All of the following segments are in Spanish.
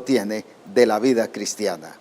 tiene de la vida cristiana.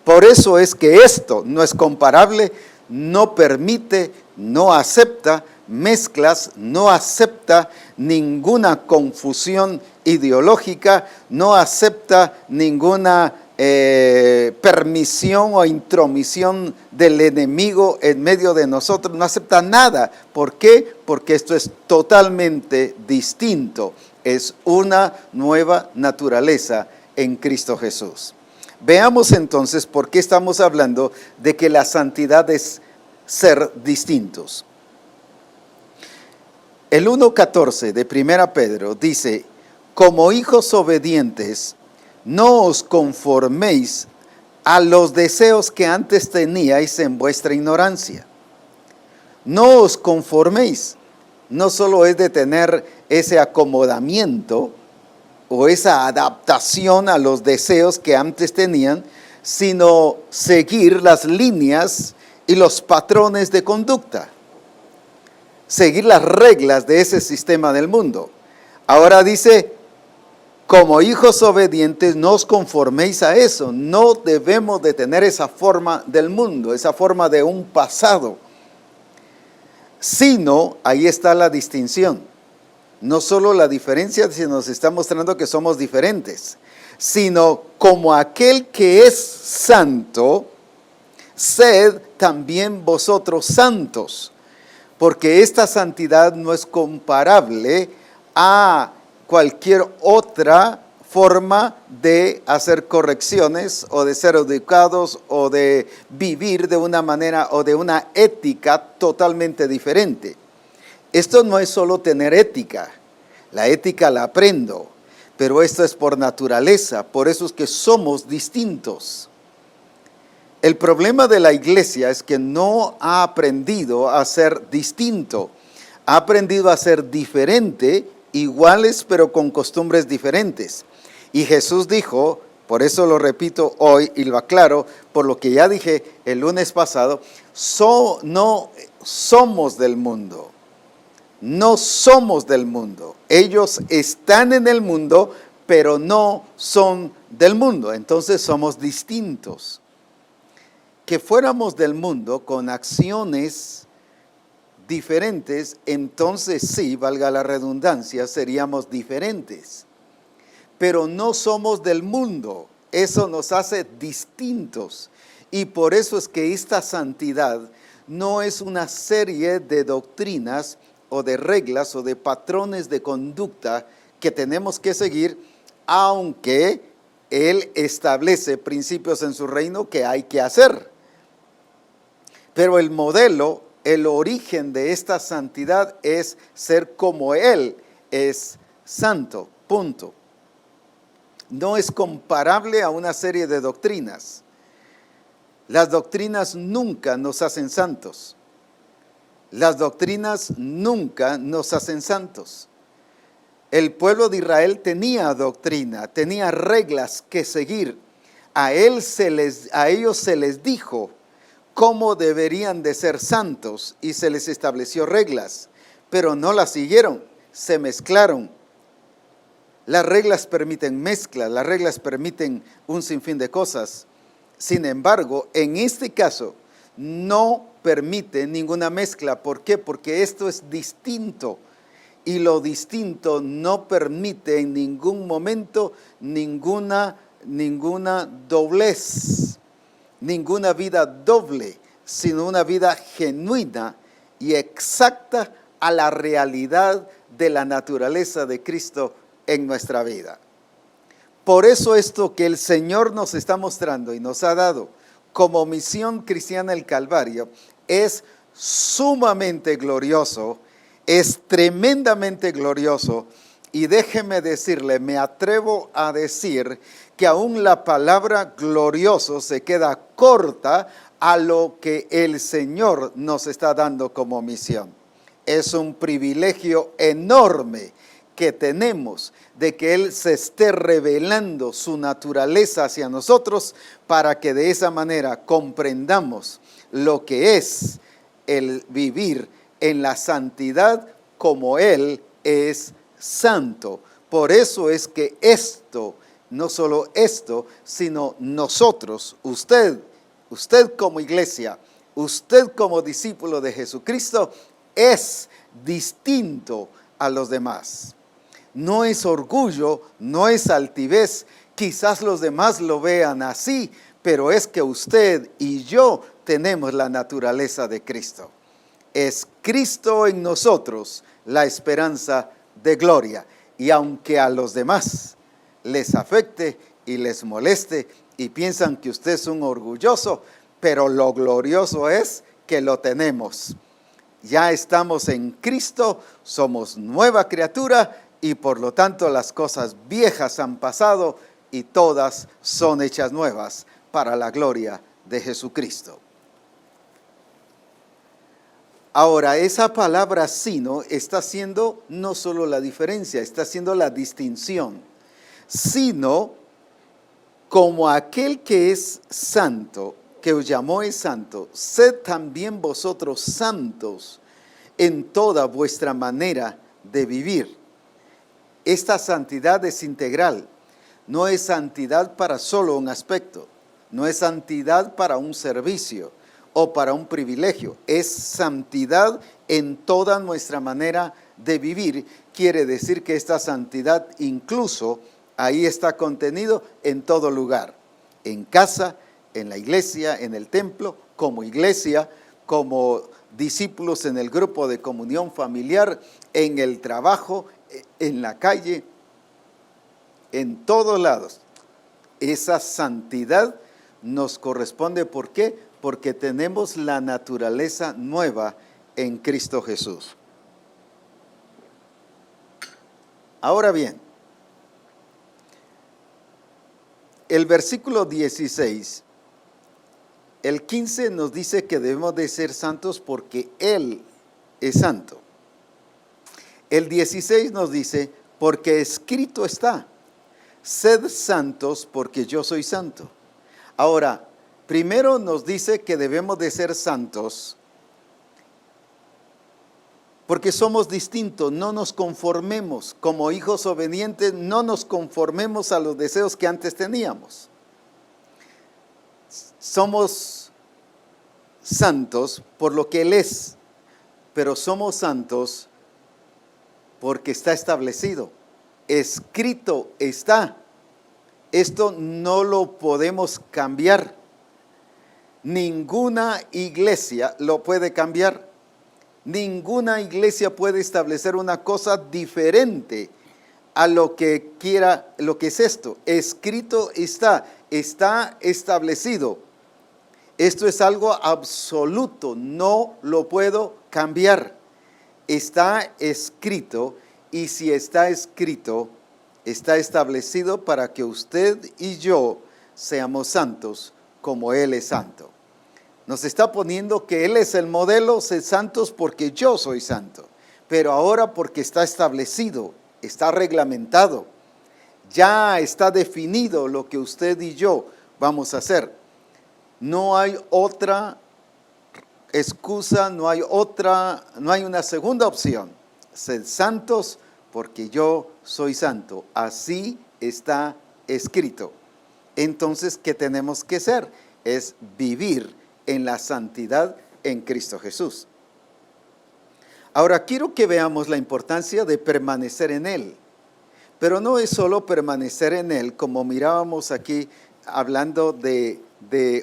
Por eso es que esto no es comparable, no permite, no acepta mezclas, no acepta ninguna confusión ideológica, no acepta ninguna permisión o intromisión del enemigo en medio de nosotros, no acepta nada. ¿Por qué? Porque esto es totalmente distinto, es una nueva naturaleza en Cristo Jesús. Veamos entonces por qué estamos hablando de que la santidad es ser distintos. El 1:14 de 1 Pedro dice: como hijos obedientes, no os conforméis a los deseos que antes teníais en vuestra ignorancia. No os conforméis, no solo es de tener ese acomodamiento o esa adaptación a los deseos que antes tenían, sino seguir las líneas y los patrones de conducta, seguir las reglas de ese sistema del mundo. Ahora dice, como hijos obedientes, no os conforméis a eso. No debemos de tener esa forma del mundo, esa forma de un pasado, sino, ahí está la distinción. No solo la diferencia, sino nos está mostrando que somos diferentes, sino como aquel que es santo, sed también vosotros santos, porque esta santidad no es comparable a cualquier otra forma de hacer correcciones o de ser educados o de vivir de una manera o de una ética totalmente diferente. Esto no es solo tener ética, la ética la aprendo, pero esto es por naturaleza, por eso es que somos distintos. El problema de la iglesia es que no ha aprendido a ser distinto, ha aprendido a ser diferente, iguales pero con costumbres diferentes. Y Jesús dijo, por eso lo repito hoy y lo aclaro, por lo que ya dije el lunes pasado, no somos del mundo. No somos del mundo. Ellos están en el mundo, pero no son del mundo. Entonces somos distintos. Que fuéramos del mundo con acciones diferentes, entonces sí, valga la redundancia, seríamos diferentes. Pero no somos del mundo. Eso nos hace distintos. Y por eso es que esta santidad no es una serie de doctrinas o de reglas o de patrones de conducta que tenemos que seguir, aunque Él establece principios en su reino que hay que hacer. Pero el modelo, el origen de esta santidad es ser como Él es santo, punto. No es comparable a una serie de doctrinas. Las doctrinas nunca nos hacen santos. Las doctrinas nunca nos hacen santos. El pueblo de Israel tenía doctrina, tenía reglas que seguir. A ellos se les dijo cómo deberían de ser santos y se les estableció reglas, pero no las siguieron, se mezclaron. Las reglas permiten mezcla, las reglas permiten un sinfín de cosas. Sin embargo, en este caso, no permite ninguna mezcla. ¿Por qué? Porque esto es distinto y lo distinto no permite en ningún momento ninguna doblez, ninguna vida doble, sino una vida genuina y exacta a la realidad de la naturaleza de Cristo en nuestra vida. Por eso esto que el Señor nos está mostrando y nos ha dado como misión cristiana el Calvario es sumamente glorioso, es tremendamente glorioso, y déjeme decirle, me atrevo a decir que aún la palabra glorioso se queda corta a lo que el Señor nos está dando como misión. Es un privilegio enorme que tenemos de que Él se esté revelando su naturaleza hacia nosotros para que de esa manera comprendamos lo que es el vivir en la santidad como Él es santo. Por eso es que esto no solo esto, sino nosotros, usted como iglesia, usted como discípulo de Jesucristo, es distinto a los demás. No es orgullo, no es altivez, quizás los demás lo vean así, pero es que usted y yo tenemos la naturaleza de Cristo. Es Cristo en nosotros la esperanza de gloria. Y aunque a los demás les afecte y les moleste y piensan que usted es un orgulloso, pero lo glorioso es que lo tenemos. Ya estamos en Cristo, somos nueva criatura y por lo tanto las cosas viejas han pasado y todas son hechas nuevas para la gloria de Jesucristo. Ahora, esa palabra sino está haciendo no solo la diferencia, está haciendo la distinción. Sino como aquel que es santo, que os llamó es santo, sed también vosotros santos en toda vuestra manera de vivir. Esta santidad es integral, no es santidad para solo un aspecto, no es santidad para un servicio o para un privilegio, es santidad en toda nuestra manera de vivir. Quiere decir que esta santidad incluso ahí está contenido en todo lugar, en casa, en la iglesia, en el templo, como iglesia, como discípulos en el grupo de comunión familiar, en el trabajo, en la calle, en todos lados. Esa santidad nos corresponde, ¿por qué? Porque tenemos la naturaleza nueva en Cristo Jesús. Ahora bien, el versículo 16, el 15 nos dice que debemos de ser santos porque Él es santo. El 16 nos dice, porque escrito está, sed santos porque yo soy santo. Ahora, primero nos dice que debemos de ser santos porque somos distintos, no nos conformemos, como hijos obedientes, no nos conformemos a los deseos que antes teníamos. Somos santos por lo que Él es, pero somos santos porque está establecido, escrito está. Esto no lo podemos cambiar. Ninguna iglesia lo puede cambiar. Ninguna iglesia puede establecer una cosa diferente a lo que quiera, lo que es esto. Escrito está establecido. Esto es algo absoluto, no lo puedo cambiar. Está escrito, y si está escrito, está establecido para que usted y yo seamos santos como Él es santo. Nos está poniendo que Él es el modelo, sed santos porque yo soy santo. Pero ahora porque está establecido, está reglamentado, ya está definido lo que usted y yo vamos a hacer. No hay otra excusa, no hay una segunda opción. Sed santos porque yo soy santo. Así está escrito. Entonces, ¿qué tenemos que hacer? Es vivir en la santidad en Cristo Jesús. Ahora quiero que veamos la importancia de permanecer en Él, pero no es solo permanecer en Él, como mirábamos aquí hablando de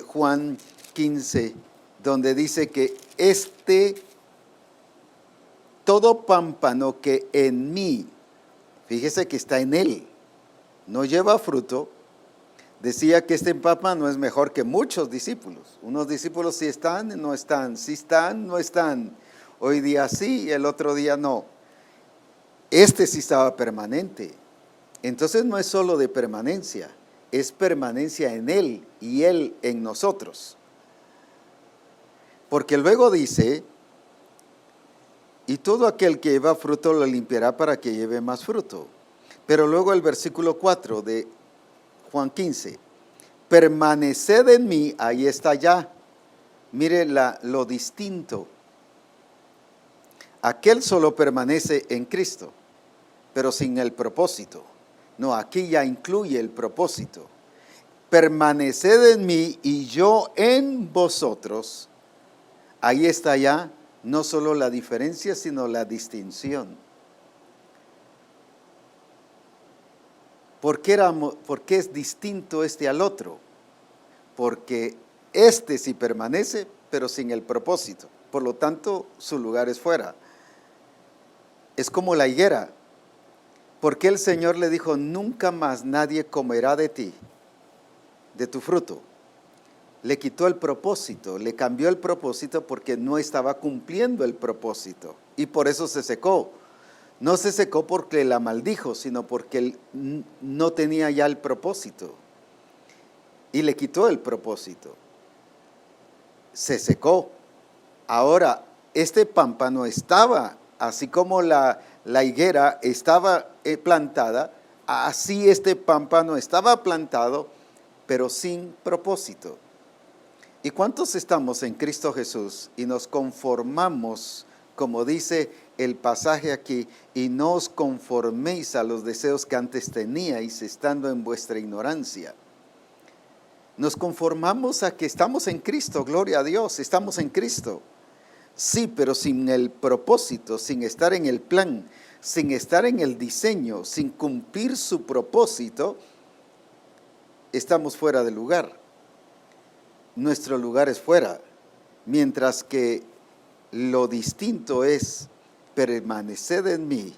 Juan 15, donde dice que todo pámpano que en mí, fíjese que está en Él, no lleva fruto. Decía que este pámpano es mejor que muchos discípulos. Unos discípulos sí están, no están, sí están, no están. Hoy día sí, el otro día no. Este sí estaba permanente. Entonces no es solo de permanencia, es permanencia en Él y Él en nosotros. Porque luego dice, y todo aquel que lleva fruto lo limpiará para que lleve más fruto. Pero luego el versículo 4 de Juan 15, permaneced en mí, ahí está ya. Mire lo distinto. Aquel solo permanece en Cristo, pero sin el propósito. No, aquí ya incluye el propósito. Permaneced en mí y yo en vosotros. Ahí está ya no solo la diferencia, sino la distinción. ¿Por qué es distinto este al otro? Porque este sí permanece, pero sin el propósito. Por lo tanto, su lugar es fuera. Es como la higuera. ¿Por qué el Señor le dijo, nunca más nadie comerá de ti, de tu fruto? Le quitó el propósito, le cambió el propósito porque no estaba cumpliendo el propósito. Y por eso se secó. No se secó porque la maldijo, sino porque él no tenía ya el propósito. Y le quitó el propósito. Se secó. Ahora, este pámpano estaba, así como la higuera estaba plantada, así este pámpano estaba plantado, pero sin propósito. ¿Y cuántos estamos en Cristo Jesús y nos conformamos, como dice el pasaje aquí, y no os conforméis a los deseos que antes teníais estando en vuestra ignorancia? Nos conformamos a que estamos en Cristo, gloria a Dios, estamos en Cristo. Sí, pero sin el propósito, sin estar en el plan, sin estar en el diseño, sin cumplir su propósito, estamos fuera de lugar. Nuestro lugar es fuera, mientras que lo distinto es permaneced en mí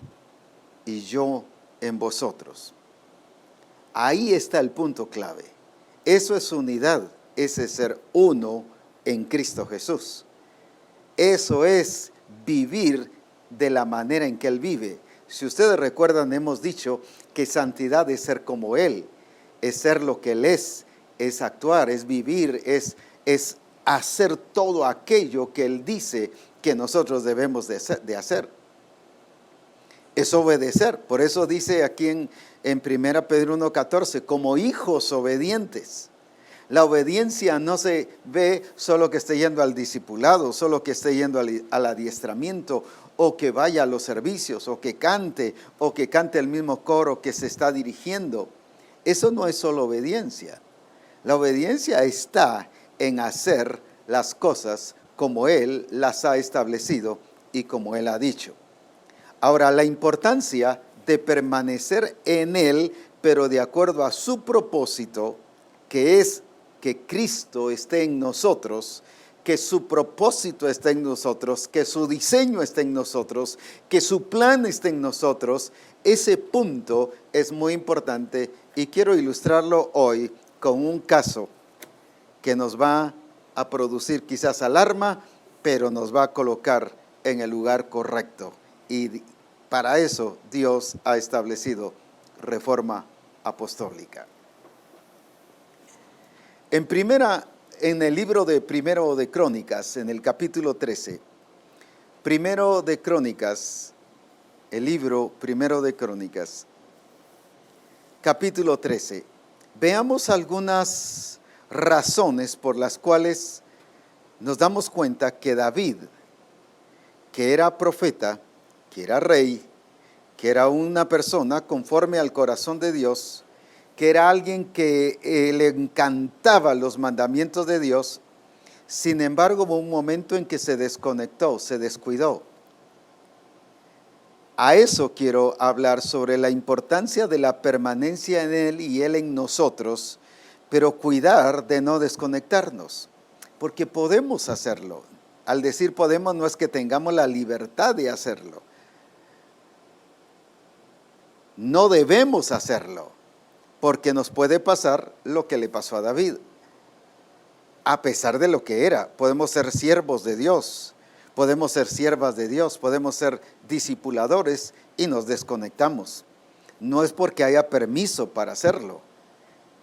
y yo en vosotros. Ahí está el punto clave. Eso es unidad, ese es ser uno en Cristo Jesús. Eso es vivir de la manera en que Él vive. Si ustedes recuerdan, hemos dicho que santidad es ser como Él, es ser lo que Él es actuar, es vivir, es hacer todo aquello que Él dice que nosotros debemos de hacer. Es obedecer. Por eso dice aquí en 1 Pedro 1:14, como hijos obedientes. La obediencia no se ve solo que esté yendo al discipulado, solo que esté yendo al adiestramiento, o que vaya a los servicios, o que cante el mismo coro que se está dirigiendo. Eso no es solo obediencia. La obediencia está en hacer las cosas como Él las ha establecido y como Él ha dicho. Ahora, la importancia de permanecer en Él, pero de acuerdo a su propósito, que es que Cristo esté en nosotros, que su propósito esté en nosotros, que su diseño esté en nosotros, que su plan esté en nosotros, ese punto es muy importante y quiero ilustrarlo hoy con un caso que nos va a producir quizás alarma, pero nos va a colocar en el lugar correcto. Y para eso Dios ha establecido Reforma Apostólica. En el libro de Primero de Crónicas, en el capítulo 13, Primero de Crónicas, el libro Primero de Crónicas, capítulo 13, veamos algunas razones por las cuales nos damos cuenta que David, que era profeta, que era rey, que era una persona conforme al corazón de Dios, que era alguien que le encantaba los mandamientos de Dios, sin embargo hubo un momento en que se desconectó, se descuidó. A eso quiero hablar, sobre la importancia de la permanencia en Él y Él en nosotros, pero cuidar de no desconectarnos, porque podemos hacerlo. Al decir podemos, no es que tengamos la libertad de hacerlo. No debemos hacerlo, porque nos puede pasar lo que le pasó a David. A pesar de lo que era, podemos ser siervos de Dios, podemos ser siervas de Dios, podemos ser discipuladores y nos desconectamos. No es porque haya permiso para hacerlo,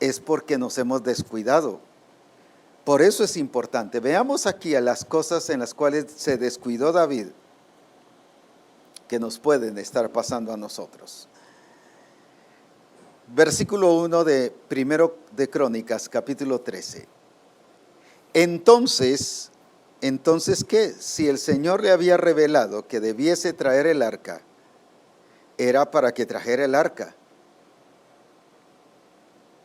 es porque nos hemos descuidado. Por eso es importante. Veamos aquí a las cosas en las cuales se descuidó David, que nos pueden estar pasando a nosotros. Versículo 1 de Primero de Crónicas, capítulo 13. Entonces, ¿qué? Si el Señor le había revelado que debiese traer el arca, era para que trajera el arca.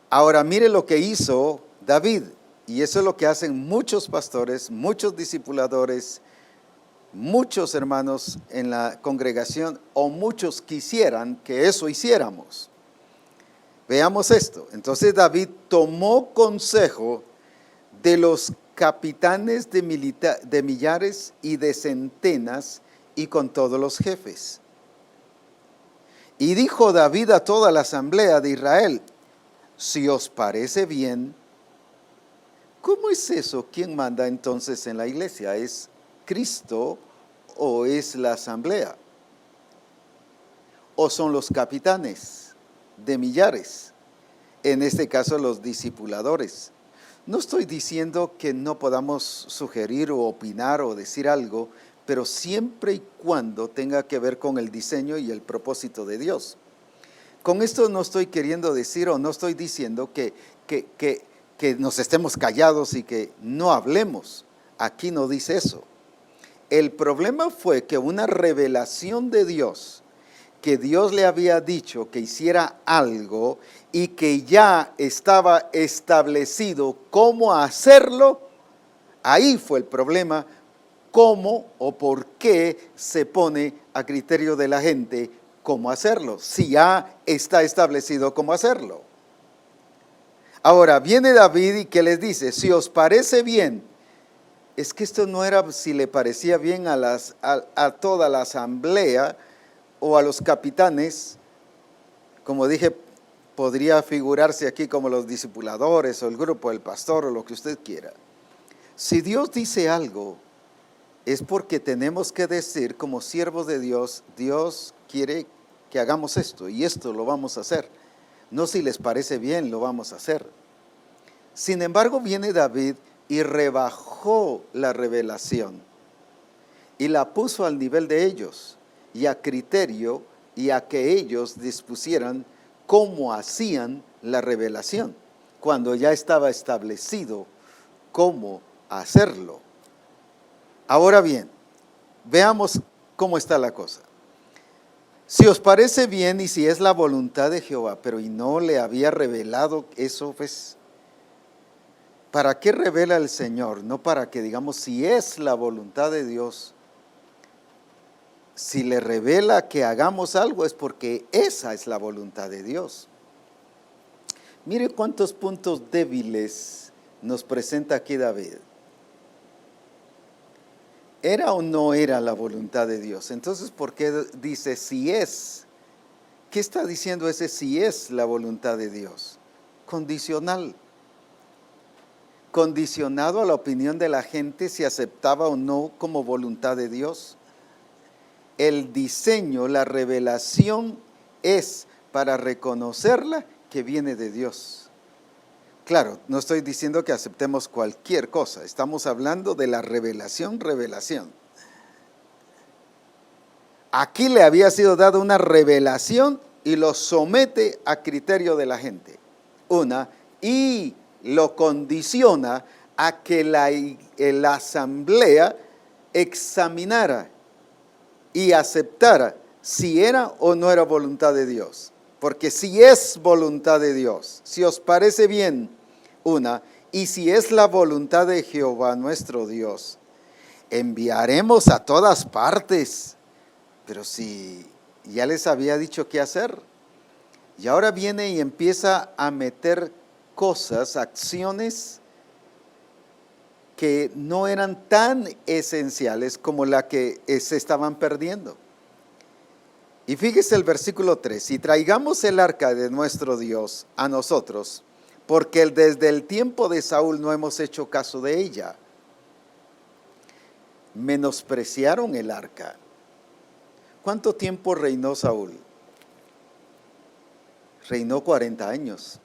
Ahora mire lo que hizo David, y eso es lo que hacen muchos pastores, muchos discipuladores, muchos hermanos en la congregación, o muchos quisieran que eso hiciéramos. Veamos esto. Entonces David tomó consejo de los capitanes de millares y de centenas, y con todos los jefes. Y dijo David a toda la asamblea de Israel: si os parece bien, ¿cómo es eso? ¿Quién manda entonces en la iglesia? ¿Es Cristo o es la asamblea? ¿O son los capitanes de millares? En este caso los discipuladores. No estoy diciendo que no podamos sugerir o opinar o decir algo, pero siempre y cuando tenga que ver con el diseño y el propósito de Dios. Con esto no estoy queriendo decir, o no estoy diciendo que nos estemos callados y que no hablemos. Aquí no dice eso. El problema fue que una revelación de Dios, que Dios le había dicho que hiciera algo y que ya estaba establecido cómo hacerlo, ahí fue el problema. ¿Cómo o por qué se pone a criterio de la gente cómo hacerlo, si ya está establecido cómo hacerlo? Ahora viene David y que les dice: si os parece bien. Es que esto no era si le parecía bien a toda la asamblea o a los capitanes. Como dije, podría figurarse aquí como los discipuladores o el grupo, el pastor o lo que usted quiera. Si Dios dice algo, es porque tenemos que decir como siervos de Dios: Dios quiere que hagamos esto y esto lo vamos a hacer. No si les parece bien, lo vamos a hacer. Sin embargo, viene David y rebajó la revelación y la puso al nivel de ellos y a criterio, y a que ellos dispusieran cómo hacían la revelación, cuando ya estaba establecido cómo hacerlo. Ahora bien, veamos cómo está la cosa. Si os parece bien y si es la voluntad de Jehová, pero y no le había revelado eso, pues, ¿para qué revela el Señor? No para que digamos si es la voluntad de Dios. Si le revela que hagamos algo es porque esa es la voluntad de Dios. Mire cuántos puntos débiles nos presenta aquí David. ¿Era o no era la voluntad de Dios? Entonces, ¿por qué dice si es? ¿Qué está diciendo ese si es la voluntad de Dios? Condicional. Condicionado a la opinión de la gente si aceptaba o no como voluntad de Dios. El diseño, la revelación es para reconocerla que viene de Dios. Claro, no estoy diciendo que aceptemos cualquier cosa, estamos hablando de la revelación. Aquí le había sido dada una revelación y lo somete a criterio de la gente. Y lo condiciona a que la asamblea examinara y aceptara si era o no era voluntad de Dios. Porque si es voluntad de Dios, si os parece bien, y si es la voluntad de Jehová nuestro Dios, enviaremos a todas partes. Pero si ya les había dicho qué hacer, y ahora viene y empieza a meter cosas, acciones que no eran tan esenciales como la que se estaban perdiendo. Y fíjese el versículo 3, y traigamos el arca de nuestro Dios a nosotros, porque desde el tiempo de Saúl no hemos hecho caso de ella. Menospreciaron el arca. ¿Cuánto tiempo reinó Saúl? Reinó 40 años.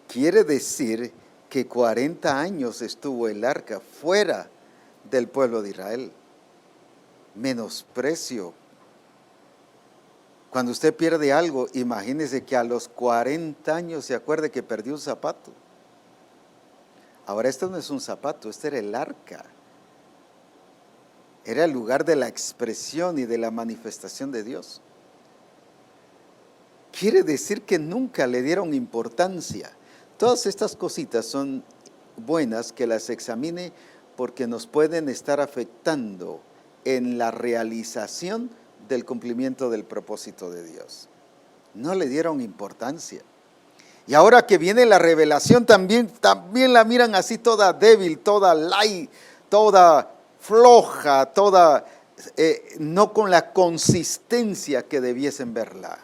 Quiere decir que 40 años estuvo el arca fuera del pueblo de Israel. Menosprecio. Cuando usted pierde algo, imagínese que a los 40 años se acuerde que perdió un zapato. Ahora esto no es un zapato, este era el arca. Era el lugar de la expresión y de la manifestación de Dios. Quiere decir que nunca le dieron importancia. Todas estas cositas son buenas que las examine porque nos pueden estar afectando en la realización del cumplimiento del propósito de Dios. No le dieron importancia. Y ahora que viene la revelación también la miran así toda débil, toda light, toda floja, toda no con la consistencia que debiesen verla.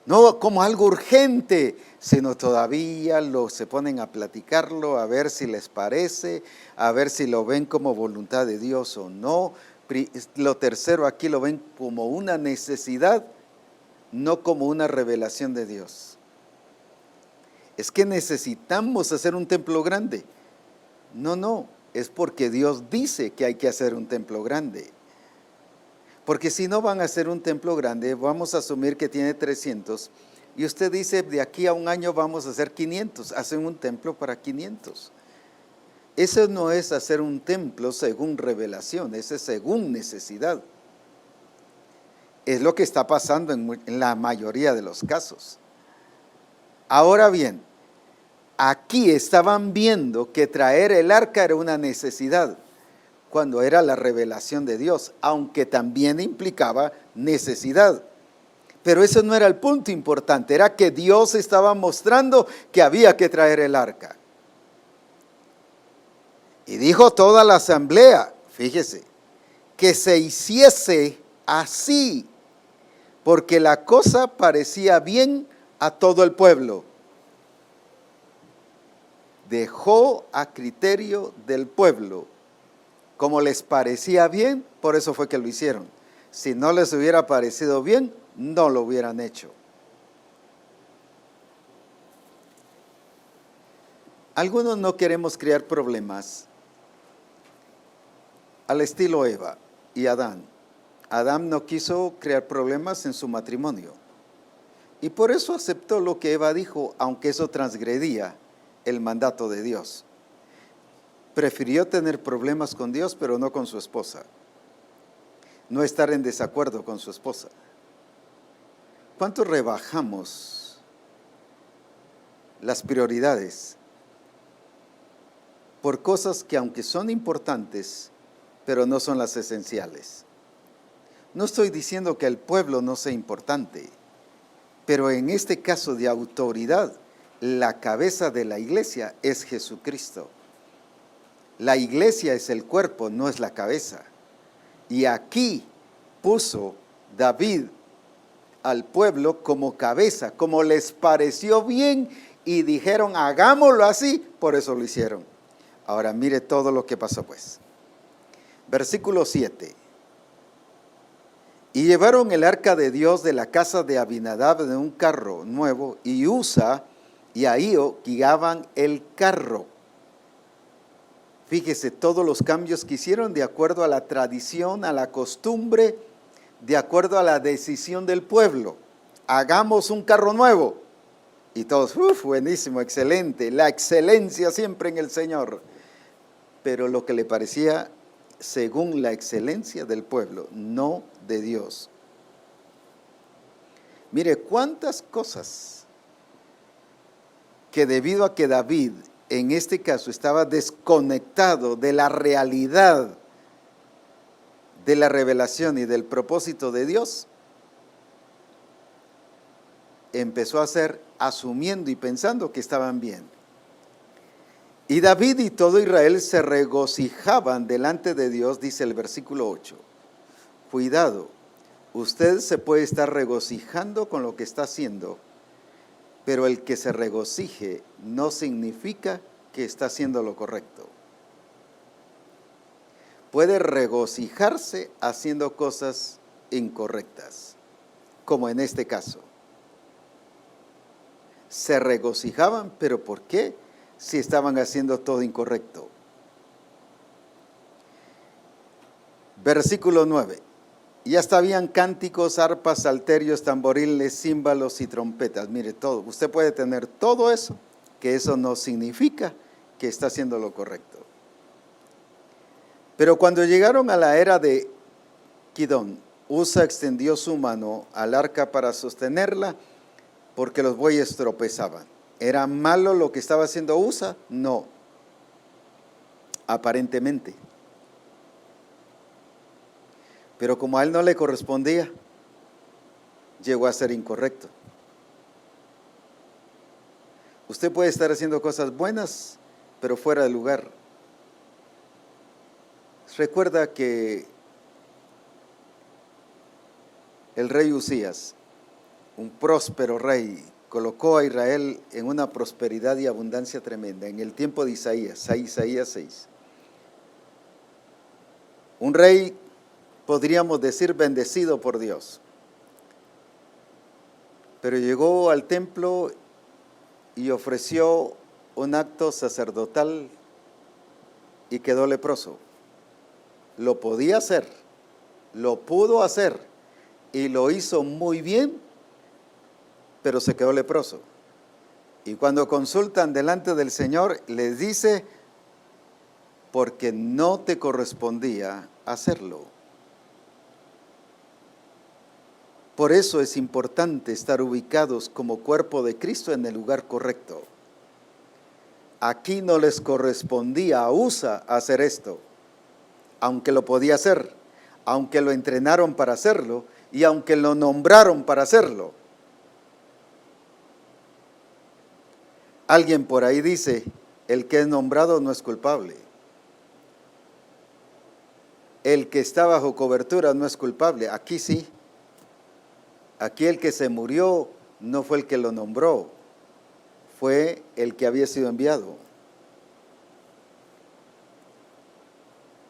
No como algo urgente, sino todavía se ponen a platicarlo, a ver si les parece, a ver si lo ven como voluntad de Dios o no. Lo tercero, aquí lo ven como una necesidad, no como una revelación de Dios. Es que necesitamos hacer un templo grande. No, es porque Dios dice que hay que hacer un templo grande. Porque si no van a hacer un templo grande, vamos a asumir que tiene 300, y usted dice, de aquí a un año vamos a hacer 500, hacen un templo para 500. Eso no es hacer un templo según revelación, ese es según necesidad. Es lo que está pasando en la mayoría de los casos. Ahora bien, aquí estaban viendo que traer el arca era una necesidad, cuando era la revelación de Dios, aunque también implicaba necesidad. Pero eso no era el punto importante, era que Dios estaba mostrando que había que traer el arca. Y dijo toda la asamblea, fíjese, que se hiciese así, porque la cosa parecía bien a todo el pueblo. Dejó a criterio del pueblo. Como les parecía bien, por eso fue que lo hicieron. Si no les hubiera parecido bien, no lo hubieran hecho. Algunos no queremos crear problemas al estilo Eva y Adán. Adán no quiso crear problemas en su matrimonio. Y por eso aceptó lo que Eva dijo, aunque eso transgredía el mandato de Dios. Prefirió tener problemas con Dios, pero no con su esposa. No estar en desacuerdo con su esposa. ¿Cuánto rebajamos las prioridades por cosas que aunque son importantes, pero no son las esenciales? No estoy diciendo que el pueblo no sea importante, pero en este caso de autoridad, la cabeza de la iglesia es Jesucristo. La iglesia es el cuerpo, no es la cabeza. Y aquí puso David al pueblo como cabeza, como les pareció bien y dijeron hagámoslo así, por eso lo hicieron. Ahora mire todo lo que pasó pues. Versículo 7. Y llevaron el arca de Dios de la casa de Abinadab en un carro nuevo, y Usa y Ahío guiaban el carro. Fíjese todos los cambios que hicieron de acuerdo a la tradición, a la costumbre, de acuerdo a la decisión del pueblo. Hagamos un carro nuevo. Y todos, buenísimo, excelente, la excelencia siempre en el Señor. Pero lo que le parecía según la excelencia del pueblo, no de Dios. Mire cuántas cosas que debido a que David en este caso estaba desconectado de la realidad de la revelación y del propósito de Dios, empezó a hacer asumiendo y pensando que estaban bien. Y David y todo Israel se regocijaban delante de Dios, dice el versículo 8. Cuidado, usted se puede estar regocijando con lo que está haciendo, pero el que se regocije no significa que está haciendo lo correcto. Puede regocijarse haciendo cosas incorrectas, como en este caso. Se regocijaban, pero ¿por qué? Si estaban haciendo todo incorrecto. Versículo 9. Y hasta habían cánticos, arpas, salterios, tamboriles, címbalos y trompetas. Mire todo, usted puede tener todo eso, que eso no significa que está haciendo lo correcto. Pero cuando llegaron a la era de Kidón, Usa extendió su mano al arca para sostenerla, porque los bueyes tropezaban. ¿Era malo lo que estaba haciendo Usa? No, aparentemente. Pero como a él no le correspondía, llegó a ser incorrecto. Usted puede estar haciendo cosas buenas, pero fuera de lugar. Recuerda que el rey Usías, un próspero rey, colocó a Israel en una prosperidad y abundancia tremenda en el tiempo de Isaías 6. Un rey, podríamos decir, bendecido por Dios. Pero llegó al templo y ofreció un acto sacerdotal y quedó leproso. Lo podía hacer, lo pudo hacer y lo hizo muy bien, pero se quedó leproso. Y cuando consultan delante del Señor, les dice, porque no te correspondía hacerlo. Por eso es importante estar ubicados como cuerpo de Cristo en el lugar correcto. Aquí no les correspondía a Usa hacer esto, aunque lo podía hacer, aunque lo entrenaron para hacerlo y aunque lo nombraron para hacerlo. Alguien por ahí dice, el que es nombrado no es culpable. El que está bajo cobertura no es culpable. Aquí sí. Aquí el que se murió no fue el que lo nombró, fue el que había sido enviado.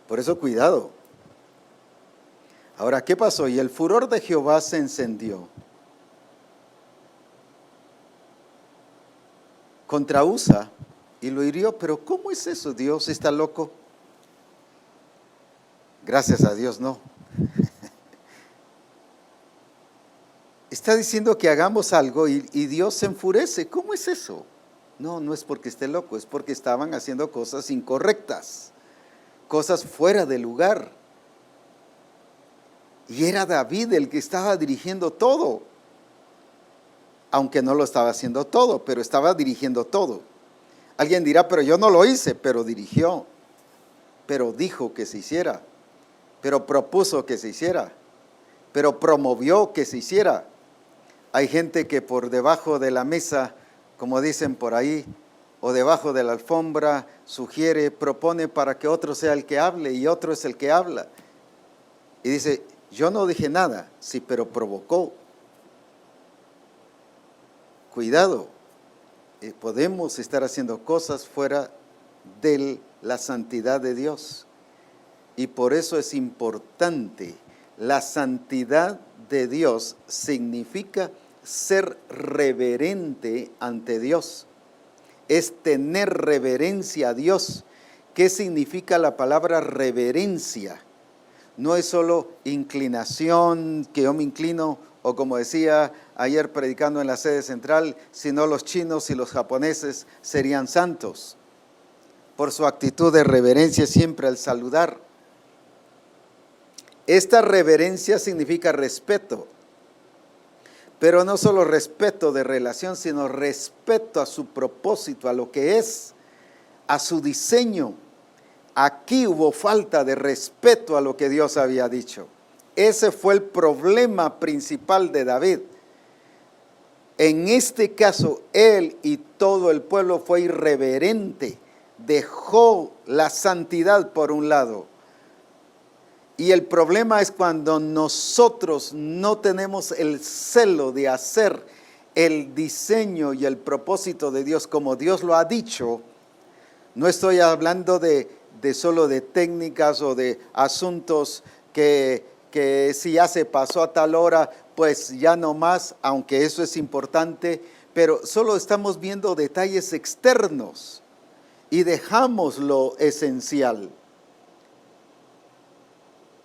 Por eso cuidado. Ahora, ¿qué pasó? Y el furor de Jehová se encendió contra Usa y lo hirió. Pero ¿cómo es eso? ¿Dios está loco? Gracias a Dios, no. Está diciendo que hagamos algo y Dios se enfurece. ¿Cómo es eso? No, no es porque esté loco, es porque estaban haciendo cosas incorrectas, cosas fuera de lugar. Y era David el que estaba dirigiendo todo, aunque no lo estaba haciendo todo, pero estaba dirigiendo todo. Alguien dirá, pero yo no lo hice, pero dirigió, pero dijo que se hiciera, pero propuso que se hiciera, pero promovió que se hiciera. Hay gente que por debajo de la mesa, como dicen por ahí, o debajo de la alfombra, sugiere, propone para que otro sea el que hable y otro es el que habla. Y dice, yo no dije nada, sí, pero provocó. Cuidado, podemos estar haciendo cosas fuera de la santidad de Dios. Y por eso es importante. La santidad de Dios significa ser reverente ante Dios. Es tener reverencia a Dios. ¿Qué significa la palabra reverencia? No es solo inclinación, que yo me inclino, o como decía ayer predicando en la sede central, sino los chinos y los japoneses serían santos por su actitud de reverencia siempre al saludar. Esta reverencia significa respeto, pero no solo respeto de relación, sino respeto a su propósito, a lo que es, a su diseño. Aquí hubo falta de respeto a lo que Dios había dicho. Ese fue el problema principal de David. En este caso, él y todo el pueblo fue irreverente, dejó la santidad por un lado. Y el problema es cuando nosotros no tenemos el celo de hacer el diseño y el propósito de Dios como Dios lo ha dicho. No estoy hablando de solo de técnicas o de asuntos que si ya se pasó a tal hora, pues ya no más, aunque eso es importante, pero solo estamos viendo detalles externos y dejamos lo esencial.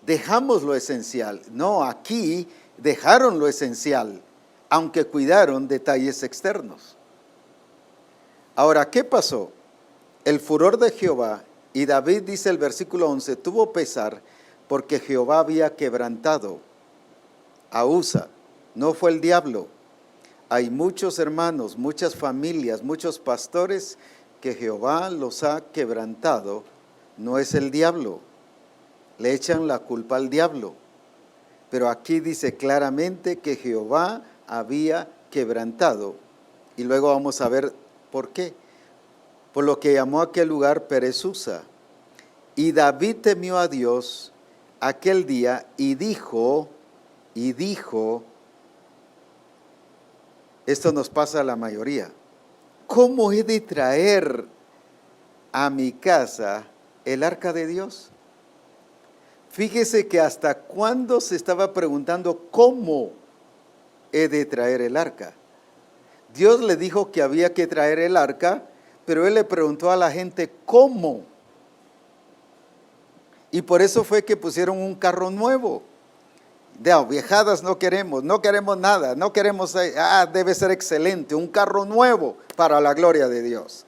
Dejamos lo esencial. No, aquí dejaron lo esencial, aunque cuidaron detalles externos. Ahora, ¿qué pasó? El furor de Jehová, y David dice el versículo 11, tuvo pesar porque Jehová había quebrantado a Usa. No fue el diablo. Hay muchos hermanos, muchas familias, muchos pastores que Jehová los ha quebrantado. No es el diablo. Le echan la culpa al diablo. Pero aquí dice claramente que Jehová había quebrantado. Y luego vamos a ver por qué. Por lo que llamó a aquel lugar Perez-Usa. Y David temió a Dios aquel día y dijo, esto nos pasa a la mayoría, ¿cómo he de traer a mi casa el arca de Dios? Fíjese que hasta cuándo se estaba preguntando cómo he de traer el arca. Dios le dijo que había que traer el arca, pero él le preguntó a la gente cómo. Y por eso fue que pusieron un carro nuevo. De viejadas no queremos nada, no queremos, debe ser excelente, un carro nuevo para la gloria de Dios.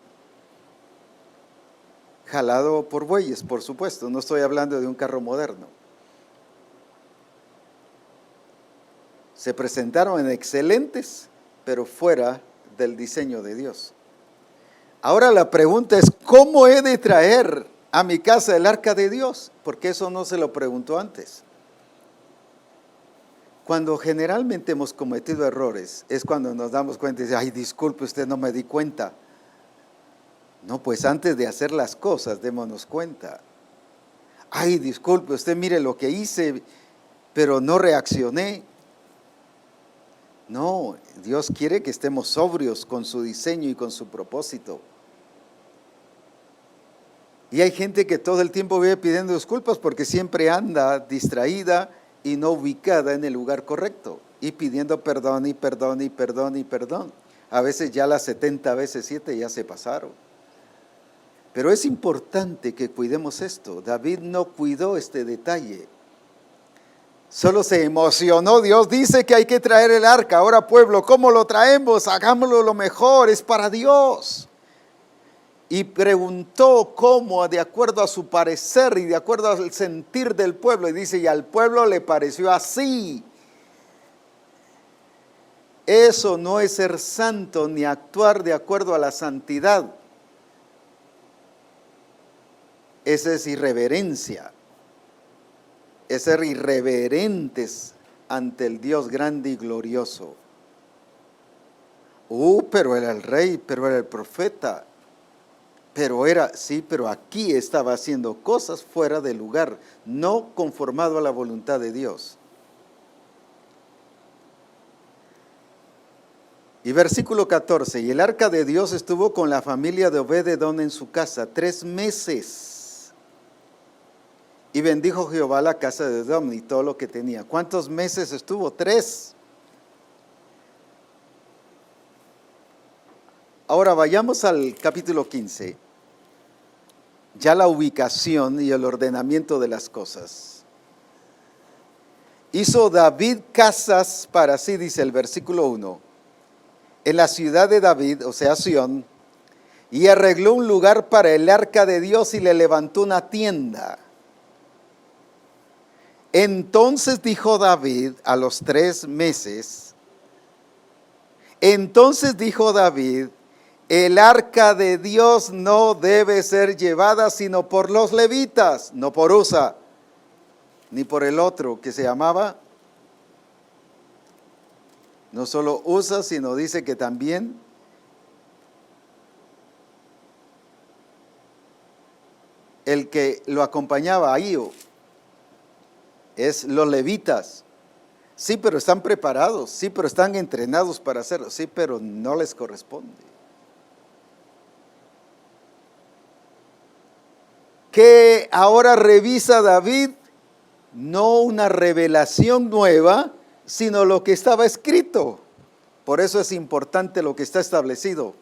Jalado por bueyes, por supuesto, no estoy hablando de un carro moderno. Se presentaron en excelentes, pero fuera del diseño de Dios. Ahora la pregunta es, ¿cómo he de traer a mi casa el arca de Dios? Porque eso no se lo preguntó antes. Cuando generalmente hemos cometido errores, es cuando nos damos cuenta y dice, ay, disculpe, usted no me di cuenta. No, pues antes de hacer las cosas, démonos cuenta. Ay, disculpe, usted mire lo que hice, pero no reaccioné. No, Dios quiere que estemos sobrios con su diseño y con su propósito. Y hay gente que todo el tiempo vive pidiendo disculpas porque siempre anda distraída y no ubicada en el lugar correcto, y pidiendo perdón y perdón y perdón y perdón. A veces ya las 70 veces 7 ya se pasaron. Pero es importante que cuidemos esto. David no cuidó este detalle. Solo se emocionó. Dios dice que hay que traer el arca. Ahora, pueblo, ¿cómo lo traemos? Hagámoslo lo mejor, es para Dios. Y preguntó cómo, de acuerdo a su parecer y de acuerdo al sentir del pueblo. Y dice, y al pueblo le pareció así. Eso no es ser santo ni actuar de acuerdo a la santidad. Esa es irreverencia. Es ser irreverentes ante el Dios grande y glorioso. Pero era el rey, pero era el profeta. Pero aquí estaba haciendo cosas fuera de lugar, no conformado a la voluntad de Dios. Y versículo 14, y el arca de Dios estuvo con la familia de Obed-edom en su casa 3 meses. Y bendijo Jehová la casa de Edom y todo lo que tenía. ¿Cuántos meses estuvo? 3. Ahora vayamos al capítulo 15. Ya la ubicación y el ordenamiento de las cosas. Hizo David casas para sí, dice el versículo 1, en la ciudad de David, o sea, Sión, y arregló un lugar para el arca de Dios y le levantó una tienda. Entonces dijo David a los 3 meses, el arca de Dios no debe ser llevada sino por los levitas, no por Usa, ni por el otro que se llamaba, no solo Usa, sino dice que también el que lo acompañaba a Ahío, es los levitas. Sí, pero están preparados, sí, pero están entrenados para hacerlo, sí, pero no les corresponde. Que ahora revisa David, no una revelación nueva, sino lo que estaba escrito. Por eso es importante lo que está establecido.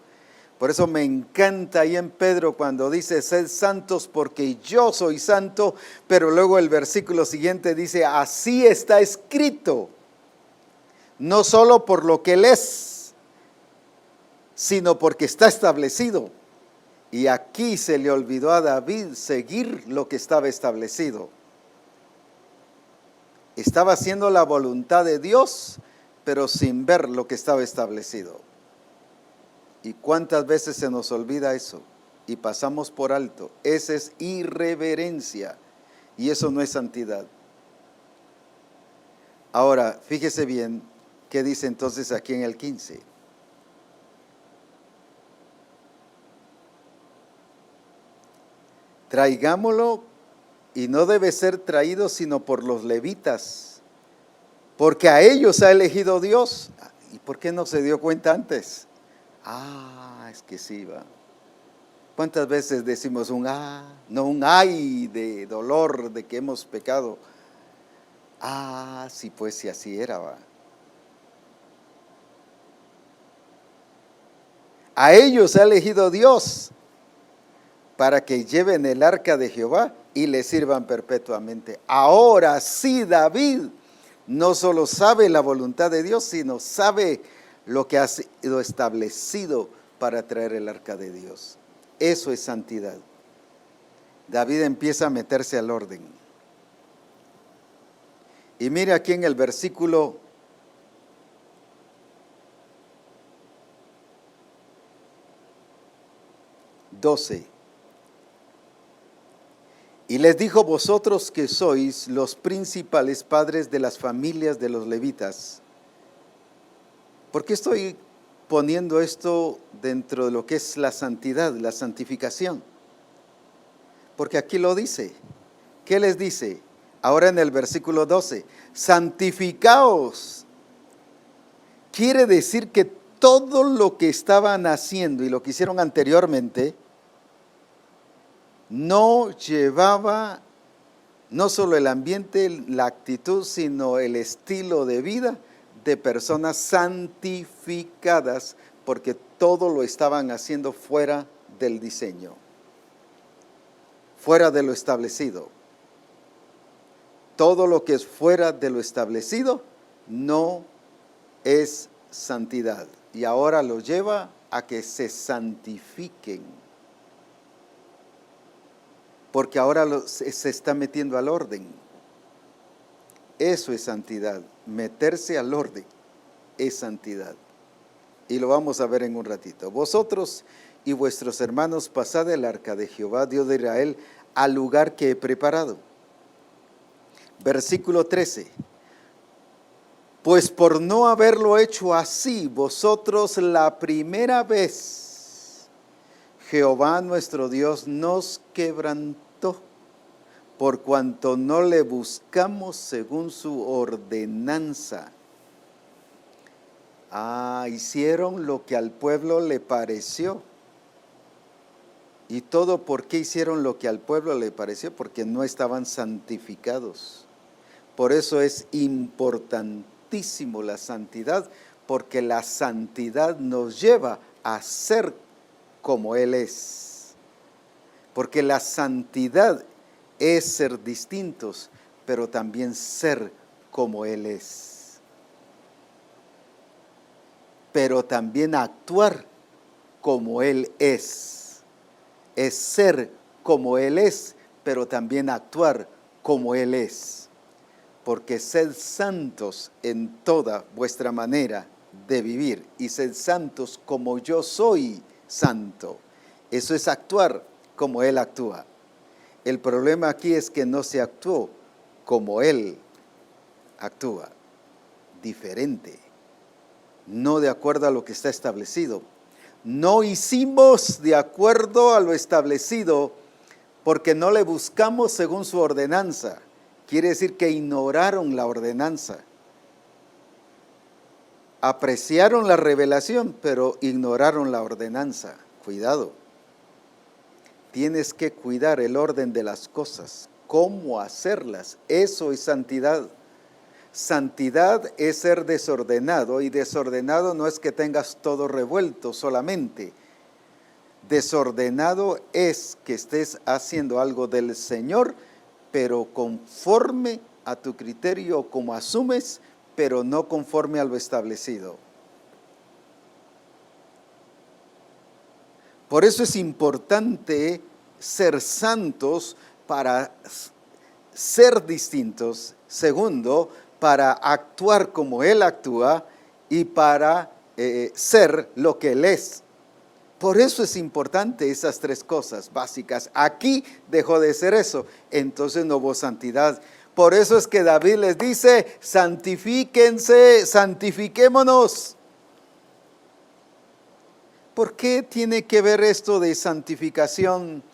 Por eso me encanta ahí en Pedro cuando dice, sed santos porque yo soy santo, pero luego el versículo siguiente dice, así está escrito, no solo por lo que él es, sino porque está establecido. Y aquí se le olvidó a David seguir lo que estaba establecido. Estaba haciendo la voluntad de Dios, pero sin ver lo que estaba establecido. ¿Y cuántas veces se nos olvida eso? Y pasamos por alto. Esa es irreverencia y eso no es santidad. Ahora, fíjese bien qué dice entonces aquí en el 15. Traigámoslo, y no debe ser traído sino por los levitas, porque a ellos ha elegido Dios. ¿Y por qué no se dio cuenta antes? Es que sí, va. ¿Cuántas veces decimos no un ay de dolor de que hemos pecado? Sí, pues si así era, va. A ellos ha elegido Dios para que lleven el arca de Jehová y le sirvan perpetuamente. Ahora sí, David no solo sabe la voluntad de Dios, sino sabe lo que ha sido establecido para traer el arca de Dios. Eso es santidad. David empieza a meterse al orden. Y mire aquí en el versículo 12. Y les dijo: vosotros que sois los principales padres de las familias de los levitas. ¿Por qué estoy poniendo esto dentro de lo que es la santidad, la santificación? Porque aquí lo dice. ¿Qué les dice? Ahora en el versículo 12, santificaos. Quiere decir que todo lo que estaban haciendo y lo que hicieron anteriormente no llevaba no solo el ambiente, la actitud, sino el estilo de vida de personas santificadas, porque todo lo estaban haciendo fuera del diseño, fuera de lo establecido. Todo lo que es fuera de lo establecido no es santidad. Y ahora lo lleva a que se santifiquen. Porque ahora se está metiendo al orden. Eso es santidad. Meterse al orden es santidad. Y lo vamos a ver en un ratito. Vosotros y vuestros hermanos pasad el arca de Jehová, Dios de Israel, al lugar que he preparado. Versículo 13. Pues por no haberlo hecho así, vosotros la primera vez, Jehová nuestro Dios nos quebrantó, por cuanto no le buscamos según su ordenanza. Hicieron lo que al pueblo le pareció. ¿Y todo por qué hicieron lo que al pueblo le pareció? Porque no estaban santificados. Por eso es importantísimo la santidad, porque la santidad nos lleva a ser como Él es. Porque la santidad es ser distintos, pero también ser como Él es. Pero también actuar como Él es. Es ser como Él es, pero también actuar como Él es. Porque sed santos en toda vuestra manera de vivir, y sed santos como yo soy santo. Eso es actuar como Él actúa. El problema aquí es que no se actuó como Él actúa, diferente, no de acuerdo a lo que está establecido. No hicimos de acuerdo a lo establecido porque no le buscamos según su ordenanza. Quiere decir que ignoraron la ordenanza. Apreciaron la revelación, pero ignoraron la ordenanza. Cuidado. Tienes que cuidar el orden de las cosas, cómo hacerlas. Eso es santidad. Santidad es ser desordenado, y desordenado no es que tengas todo revuelto solamente. Desordenado es que estés haciendo algo del Señor, pero conforme a tu criterio, como asumes, pero no conforme a lo establecido. Por eso es importante ser santos para ser distintos. Segundo, para actuar como Él actúa. y para ser lo que Él es. Por eso es importante esas tres cosas básicas. Aquí dejó de ser eso, entonces no hubo santidad. Por eso es que David les dice, santifíquense, santifiquémonos. ¿Por qué tiene que ver esto de santificación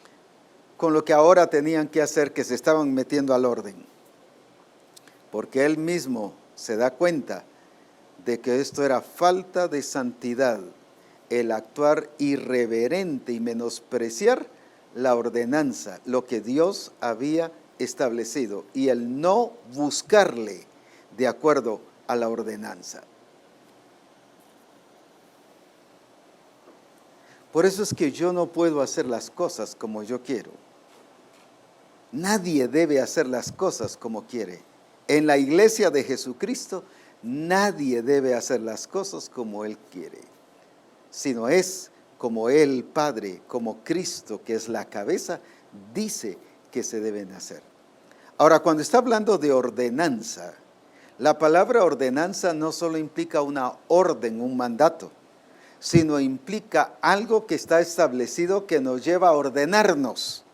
con lo que ahora tenían que hacer, que se estaban metiendo al orden? Porque él mismo se da cuenta de que esto era falta de santidad, el actuar irreverente y menospreciar la ordenanza, lo que Dios había establecido, y el no buscarle de acuerdo a la ordenanza. Por eso es que yo no puedo hacer las cosas como yo quiero. Nadie debe hacer las cosas como quiere. En la iglesia de Jesucristo, nadie debe hacer las cosas como Él quiere, sino es como el Padre, como Cristo, que es la cabeza, dice que se deben hacer. Ahora, cuando está hablando de ordenanza, la palabra ordenanza no solo implica una orden, un mandato, sino implica algo que está establecido que nos lleva a ordenarnos,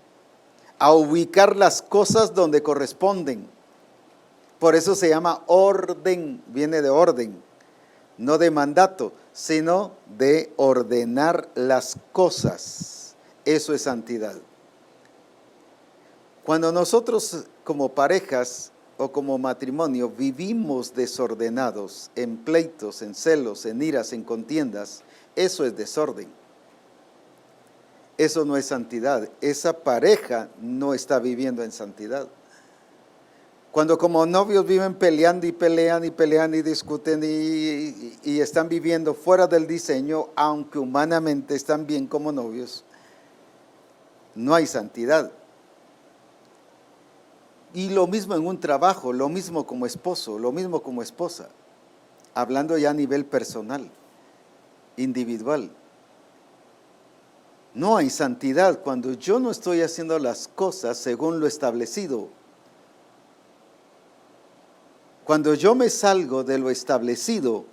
a ubicar las cosas donde corresponden. Por eso se llama orden, viene de orden, no de mandato, sino de ordenar las cosas. Eso es santidad. Cuando nosotros como parejas o como matrimonio vivimos desordenados, en pleitos, en celos, en iras, en contiendas, eso es desorden. Eso no es santidad. Esa pareja no está viviendo en santidad. Cuando como novios viven peleando y pelean y pelean y discuten y están viviendo fuera del diseño, aunque humanamente están bien como novios, no hay santidad. Y lo mismo en un trabajo, lo mismo como esposo, lo mismo como esposa, hablando ya a nivel personal, individual. No hay santidad cuando yo no estoy haciendo las cosas según lo establecido. Cuando yo me salgo de lo establecido,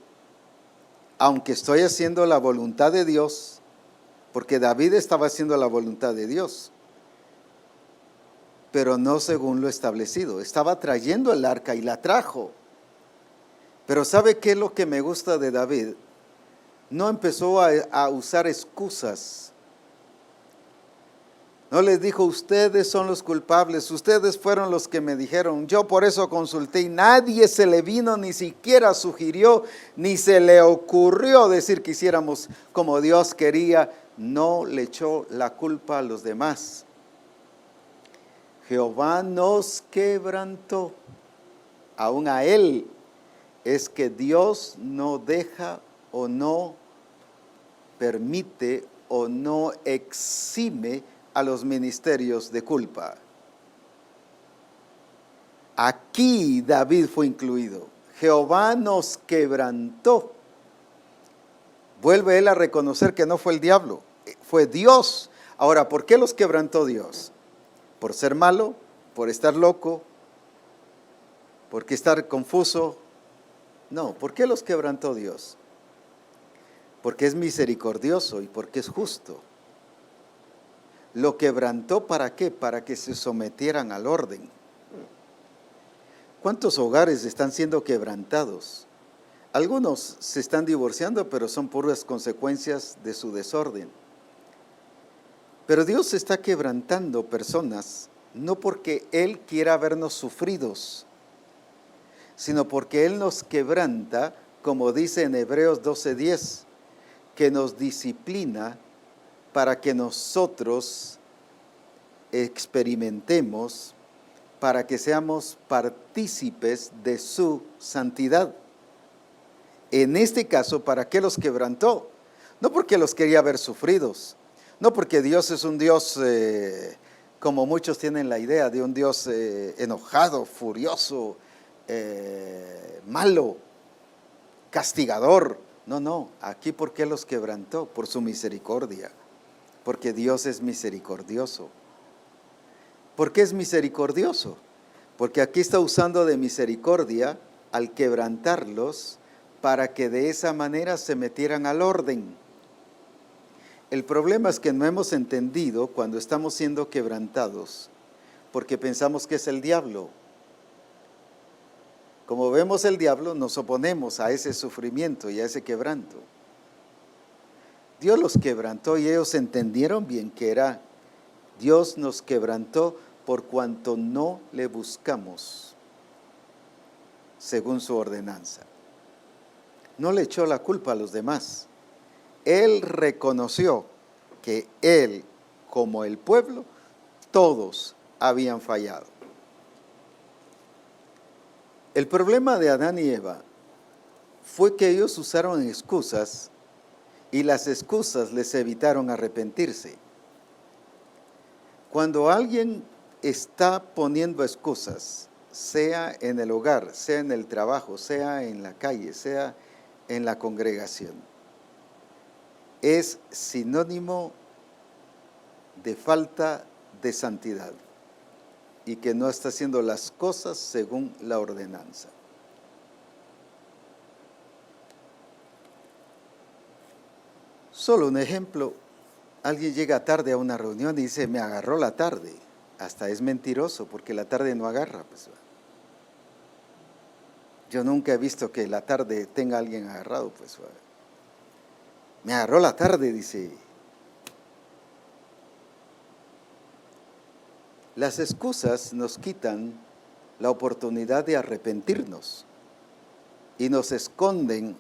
aunque estoy haciendo la voluntad de Dios, porque David estaba haciendo la voluntad de Dios, pero no según lo establecido. Estaba trayendo el arca y la trajo. Pero ¿sabe qué es lo que me gusta de David? No empezó a usar excusas. No les dijo, ustedes son los culpables, ustedes fueron los que me dijeron, yo por eso consulté, y nadie se le vino, ni siquiera sugirió, ni se le ocurrió decir que hiciéramos como Dios quería. No le echó la culpa a los demás. Jehová nos quebrantó, aún a Él. Es que Dios no deja o no permite o no exime a los ministerios de culpa. Aquí David fue incluido. Jehová nos quebrantó. Vuelve él a reconocer que no fue el diablo, fue Dios. Ahora, ¿por qué los quebrantó Dios? ¿Por ser malo? ¿Por estar loco? ¿Por qué estar confuso? No, ¿por qué los quebrantó Dios? Porque es misericordioso y porque es justo. Lo quebrantó, ¿para qué? Para que se sometieran al orden. ¿Cuántos hogares están siendo quebrantados? Algunos se están divorciando, pero son puras consecuencias de su desorden. Pero Dios está quebrantando personas, no porque Él quiera vernos sufridos, sino porque Él nos quebranta, como dice en Hebreos 12:10, que nos disciplina para que nosotros experimentemos, para que seamos partícipes de su santidad. En este caso, ¿para qué los quebrantó? No porque los quería ver sufridos, no porque Dios es un Dios, como muchos tienen la idea, de un Dios enojado, furioso, malo, castigador. No, aquí ¿por qué los quebrantó? Por su misericordia, porque Dios es misericordioso. ¿Por qué es misericordioso? Porque aquí está usando de misericordia al quebrantarlos para que de esa manera se metieran al orden. El problema es que no hemos entendido cuando estamos siendo quebrantados, porque pensamos que es el diablo. Como vemos el diablo, nos oponemos a ese sufrimiento y a ese quebranto. Dios los quebrantó y ellos entendieron bien que era Dios nos quebrantó por cuanto no le buscamos según su ordenanza. No le echó la culpa a los demás. Él reconoció que él, como el pueblo, todos habían fallado. El problema de Adán y Eva fue que ellos usaron excusas y las excusas les evitaron arrepentirse. Cuando alguien está poniendo excusas, sea en el hogar, sea en el trabajo, sea en la calle, sea en la congregación, es sinónimo de falta de santidad y que no está haciendo las cosas según la ordenanza. Solo un ejemplo, alguien llega tarde a una reunión y dice, me agarró la tarde. Hasta es mentiroso porque la tarde no agarra. Pues. Yo nunca he visto que la tarde tenga alguien agarrado. Pues. Me agarró la tarde, dice. Las excusas nos quitan la oportunidad de arrepentirnos y nos esconden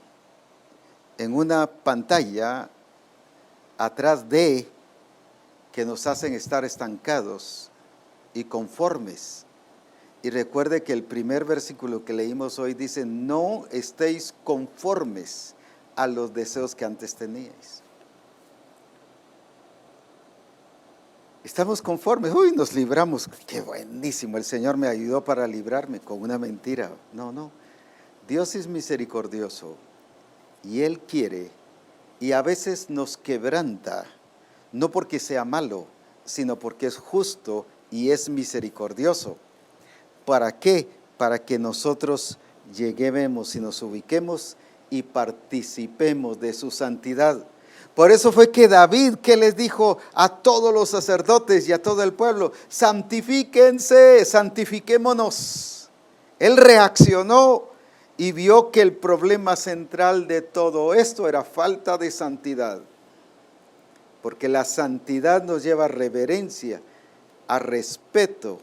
en una pantalla atrás de que nos hacen estar estancados y conformes. Y recuerde que el primer versículo que leímos hoy dice, no estéis conformes a los deseos que antes teníais. Estamos conformes, uy, nos libramos, qué buenísimo, el Señor me ayudó para librarme con una mentira. No, Dios es misericordioso y Él quiere, y a veces nos quebranta, no porque sea malo, sino porque es justo y es misericordioso. ¿Para qué? Para que nosotros lleguemos y nos ubiquemos y participemos de su santidad. Por eso fue que David, que les dijo a todos los sacerdotes y a todo el pueblo, santifíquense, santifiquémonos. Él reaccionó y vio que el problema central de todo esto era falta de santidad. Porque la santidad nos lleva a reverencia, a respeto,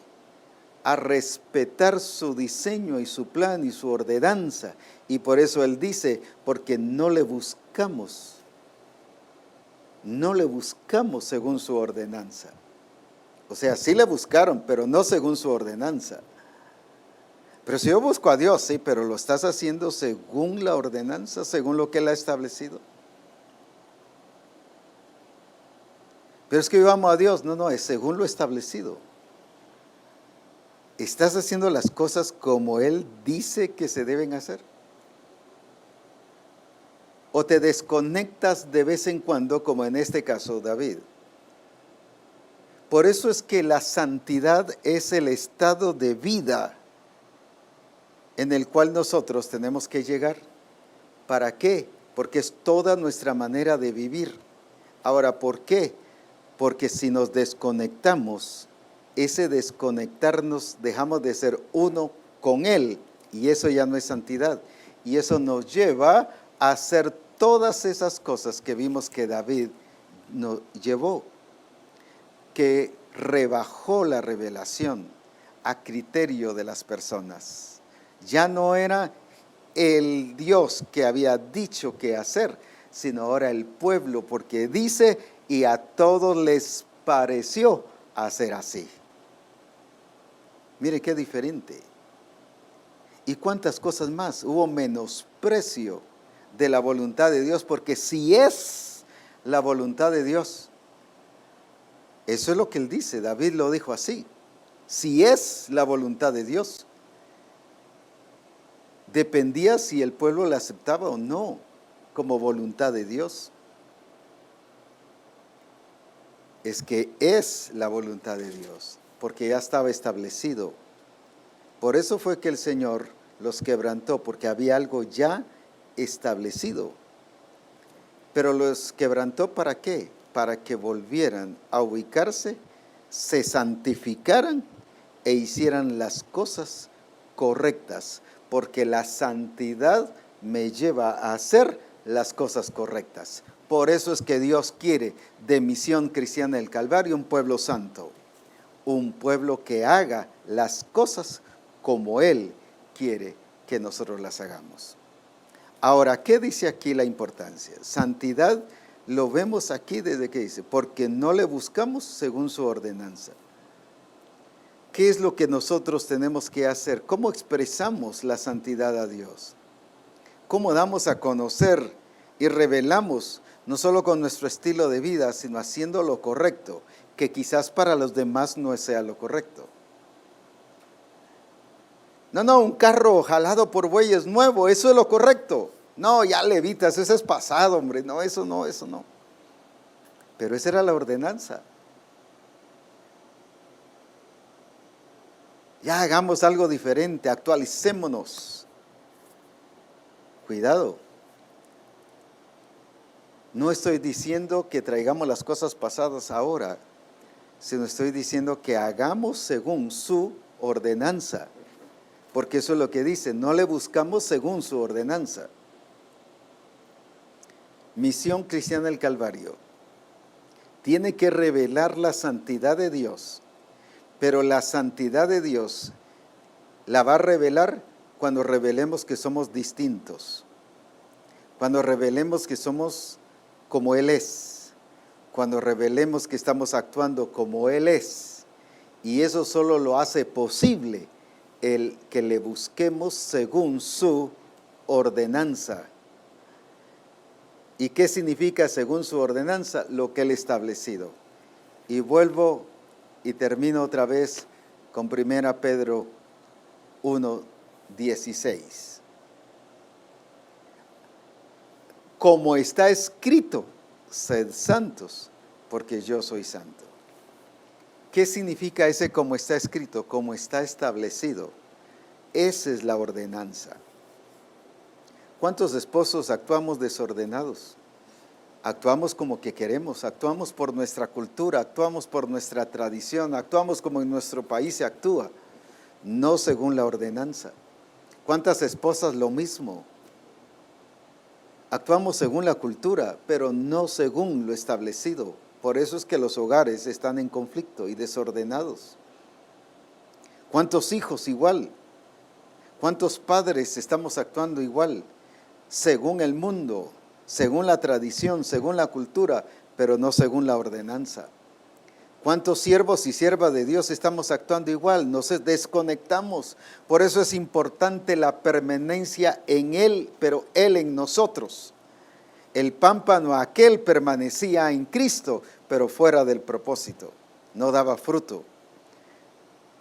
a respetar su diseño y su plan y su ordenanza. Y por eso él dice, porque no le buscamos según su ordenanza. O sea, sí le buscaron, pero no según su ordenanza. Pero si yo busco a Dios, sí, pero lo estás haciendo según la ordenanza, según lo que Él ha establecido. Pero es que yo amo a Dios, no, es según lo establecido. ¿Estás haciendo las cosas como Él dice que se deben hacer? ¿O te desconectas de vez en cuando, como en este caso David? Por eso es que la santidad es el estado de vida en el cual nosotros tenemos que llegar. ¿Para qué? Porque es toda nuestra manera de vivir. Ahora, ¿por qué? Porque si nos desconectamos, ese desconectarnos dejamos de ser uno con Él, y eso ya no es santidad. Y eso nos lleva a hacer todas esas cosas que vimos que David nos llevó, que rebajó la revelación a criterio de las personas. Ya no era el Dios que había dicho qué hacer, sino ahora el pueblo, porque dice, y a todos les pareció hacer así. Mire qué diferente. ¿Y cuántas cosas más? Hubo menosprecio de la voluntad de Dios, porque si es la voluntad de Dios, eso es lo que él dice, David lo dijo así, si es la voluntad de Dios, dependía si el pueblo la aceptaba o no como voluntad de Dios. Es que es la voluntad de Dios, porque ya estaba establecido. Por eso fue que el Señor los quebrantó, porque había algo ya establecido. Pero los quebrantó ¿para qué? Para que volvieran a ubicarse, se santificaran e hicieran las cosas correctas, porque la santidad me lleva a hacer las cosas correctas. Por eso es que Dios quiere de Misión Cristiana del Calvario un pueblo santo, un pueblo que haga las cosas como Él quiere que nosotros las hagamos. Ahora, ¿qué dice aquí la importancia? Santidad lo vemos aquí desde que dice, porque no le buscamos según su ordenanza. ¿Qué es lo que nosotros tenemos que hacer? ¿Cómo expresamos la santidad a Dios? ¿Cómo damos a conocer y revelamos, no solo con nuestro estilo de vida, sino haciendo lo correcto, que quizás para los demás no sea lo correcto? No, un carro jalado por bueyes nuevo, eso es lo correcto. No, ya levitas, eso es pasado, hombre. No, eso no. Pero esa era la ordenanza. Ya hagamos algo diferente, actualicémonos. Cuidado. No estoy diciendo que traigamos las cosas pasadas ahora, sino estoy diciendo que hagamos según su ordenanza. Porque eso es lo que dice, no le buscamos según su ordenanza. Misión Cristiana del Calvario tiene que revelar la santidad de Dios, pero la santidad de Dios la va a revelar cuando revelemos que somos distintos, cuando revelemos que somos como Él es, cuando revelemos que estamos actuando como Él es, y eso solo lo hace posible el que le busquemos según su ordenanza. ¿Y qué significa según su ordenanza? Lo que Él ha establecido. Y vuelvo y termino otra vez con 1 Pedro 1:16. Como está escrito, sed santos, porque yo soy santo. ¿Qué significa ese como está escrito? Como está establecido. Esa es la ordenanza. ¿Cuántos esposos actuamos desordenados? Actuamos como que queremos, actuamos por nuestra cultura, actuamos por nuestra tradición, actuamos como en nuestro país se actúa, no según la ordenanza. ¿Cuántas esposas lo mismo? Actuamos según la cultura, pero no según lo establecido. Por eso es que los hogares están en conflicto y desordenados. ¿Cuántos hijos igual? ¿Cuántos padres estamos actuando igual? Según el mundo, según la tradición, según la cultura, pero no según la ordenanza. ¿Cuántos siervos y siervas de Dios estamos actuando igual? Nos desconectamos. Por eso es importante la permanencia en Él, pero Él en nosotros. El pámpano aquel permanecía en Cristo, pero fuera del propósito, no daba fruto.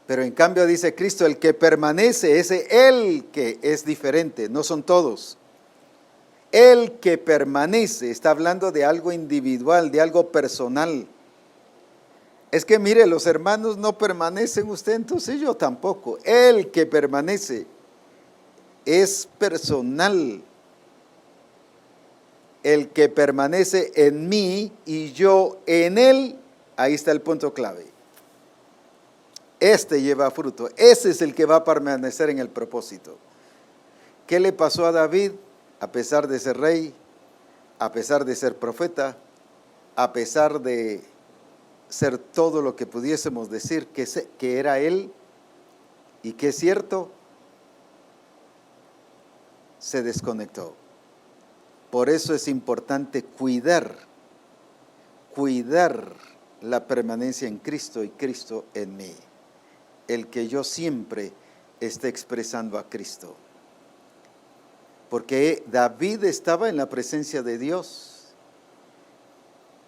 Pero en cambio dice Cristo, el que permanece, ese Él que es diferente, no son todos. El que permanece, está hablando de algo individual, de algo personal. Es que mire, los hermanos no permanecen, usted entonces yo tampoco. El que permanece es personal. El que permanece en mí y yo en él, ahí está el punto clave. Este lleva fruto, ese es el que va a permanecer en el propósito. ¿Qué le pasó a David? A pesar de ser rey, a pesar de ser profeta, a pesar de ser todo lo que pudiésemos decir que era él y que es cierto, se desconectó. Por eso es importante cuidar la permanencia en Cristo y Cristo en mí. El que yo siempre esté expresando a Cristo. Porque David estaba en la presencia de Dios,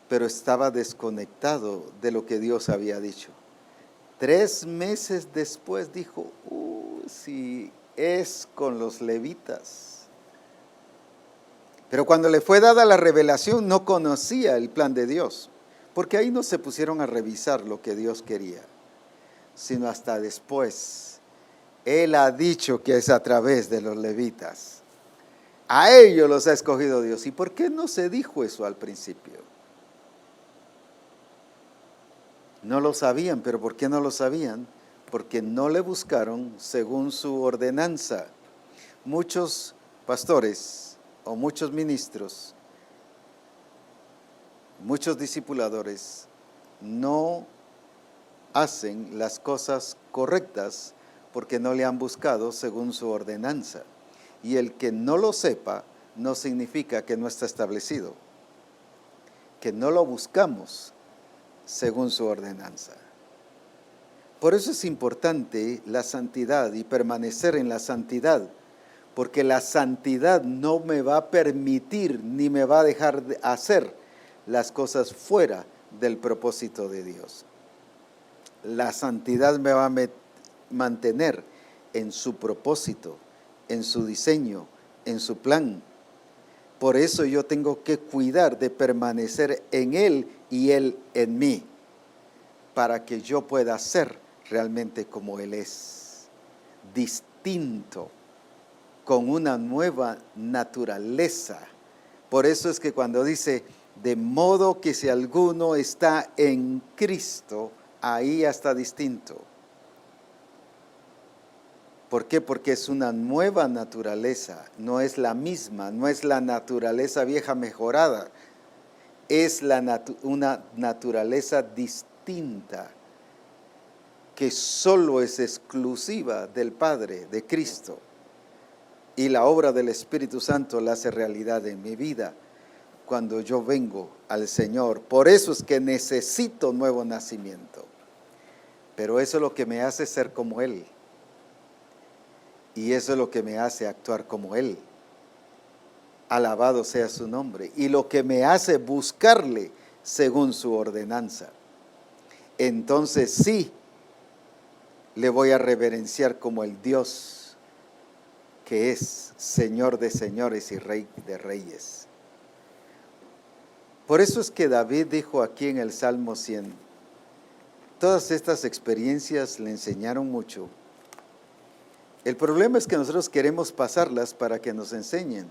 pero estaba desconectado de lo que Dios había dicho. 3 meses después dijo, si es con los levitas. Pero cuando le fue dada la revelación no conocía el plan de Dios, porque ahí no se pusieron a revisar lo que Dios quería, sino hasta después. Él ha dicho que es a través de los levitas. A ellos los ha escogido Dios. ¿Y por qué no se dijo eso al principio? No lo sabían, pero ¿por qué no lo sabían? Porque no le buscaron según su ordenanza. Muchos pastores o muchos ministros, muchos discipuladores no hacen las cosas correctas porque no le han buscado según su ordenanza. Y el que no lo sepa no significa que no está establecido, que no lo buscamos según su ordenanza. Por eso es importante la santidad y permanecer en la santidad, porque la santidad no me va a permitir ni me va a dejar de hacer las cosas fuera del propósito de Dios. La santidad me va a mantener en su propósito, en su diseño, en su plan. Por eso yo tengo que cuidar de permanecer en Él y Él en mí, para que yo pueda ser realmente como Él es, distinto, con una nueva naturaleza. Por eso es que cuando dice, de modo que si alguno está en Cristo, ahí ya está distinto. ¿Por qué? Porque es una nueva naturaleza, no es la misma, no es la naturaleza vieja mejorada, es una naturaleza distinta que solo es exclusiva del Padre, de Cristo. Y la obra del Espíritu Santo la hace realidad en mi vida cuando yo vengo al Señor. Por eso es que necesito nuevo nacimiento. Pero eso es lo que me hace ser como Él. Y eso es lo que me hace actuar como Él. Alabado sea su nombre. Y lo que me hace buscarle según su ordenanza. Entonces sí, le voy a reverenciar como el Dios que es Señor de señores y Rey de reyes. Por eso es que David dijo aquí en el Salmo 100, todas estas experiencias le enseñaron mucho. El problema es que nosotros queremos pasarlas para que nos enseñen.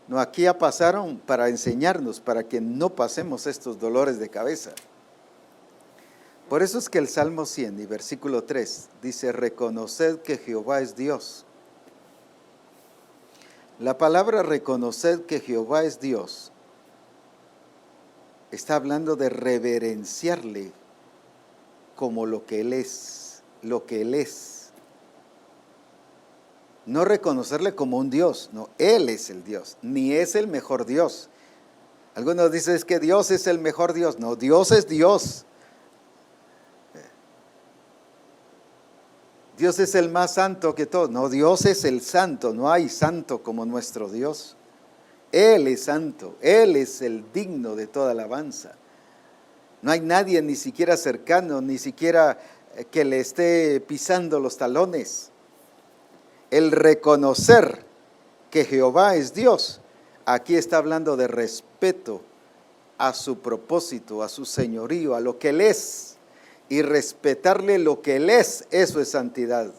No, aquí ya pasaron para enseñarnos, para que no pasemos estos dolores de cabeza. Por eso es que el Salmo 100 y versículo 3 dice, reconoced que Jehová es Dios. La palabra reconoced que Jehová es Dios está hablando de reverenciarle como lo que Él es, lo que Él es. No reconocerle como un Dios, no, Él es el Dios, ni es el mejor Dios. Algunos dicen es que Dios es el mejor Dios, no, Dios es Dios. Dios es el más santo que todos, no, Dios es el santo, no hay santo como nuestro Dios. Él es santo, Él es el digno de toda alabanza. No hay nadie ni siquiera cercano, ni siquiera que le esté pisando los talones. El reconocer que Jehová es Dios, aquí está hablando de respeto a su propósito, a su señorío, a lo que Él es. Y respetarle lo que Él es, eso es santidad.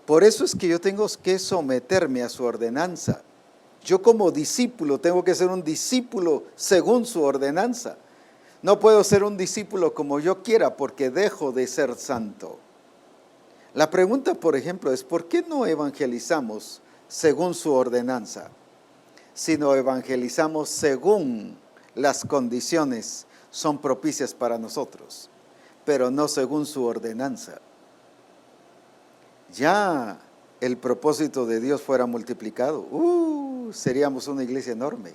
Por eso es que yo tengo que someterme a su ordenanza. Yo como discípulo tengo que ser un discípulo según su ordenanza. No puedo ser un discípulo como yo quiera porque dejo de ser santo. La pregunta, por ejemplo, es ¿por qué no evangelizamos según su ordenanza? Sino evangelizamos según las condiciones son propicias para nosotros, pero no según su ordenanza. Ya el propósito de Dios fuera multiplicado, seríamos una iglesia enorme.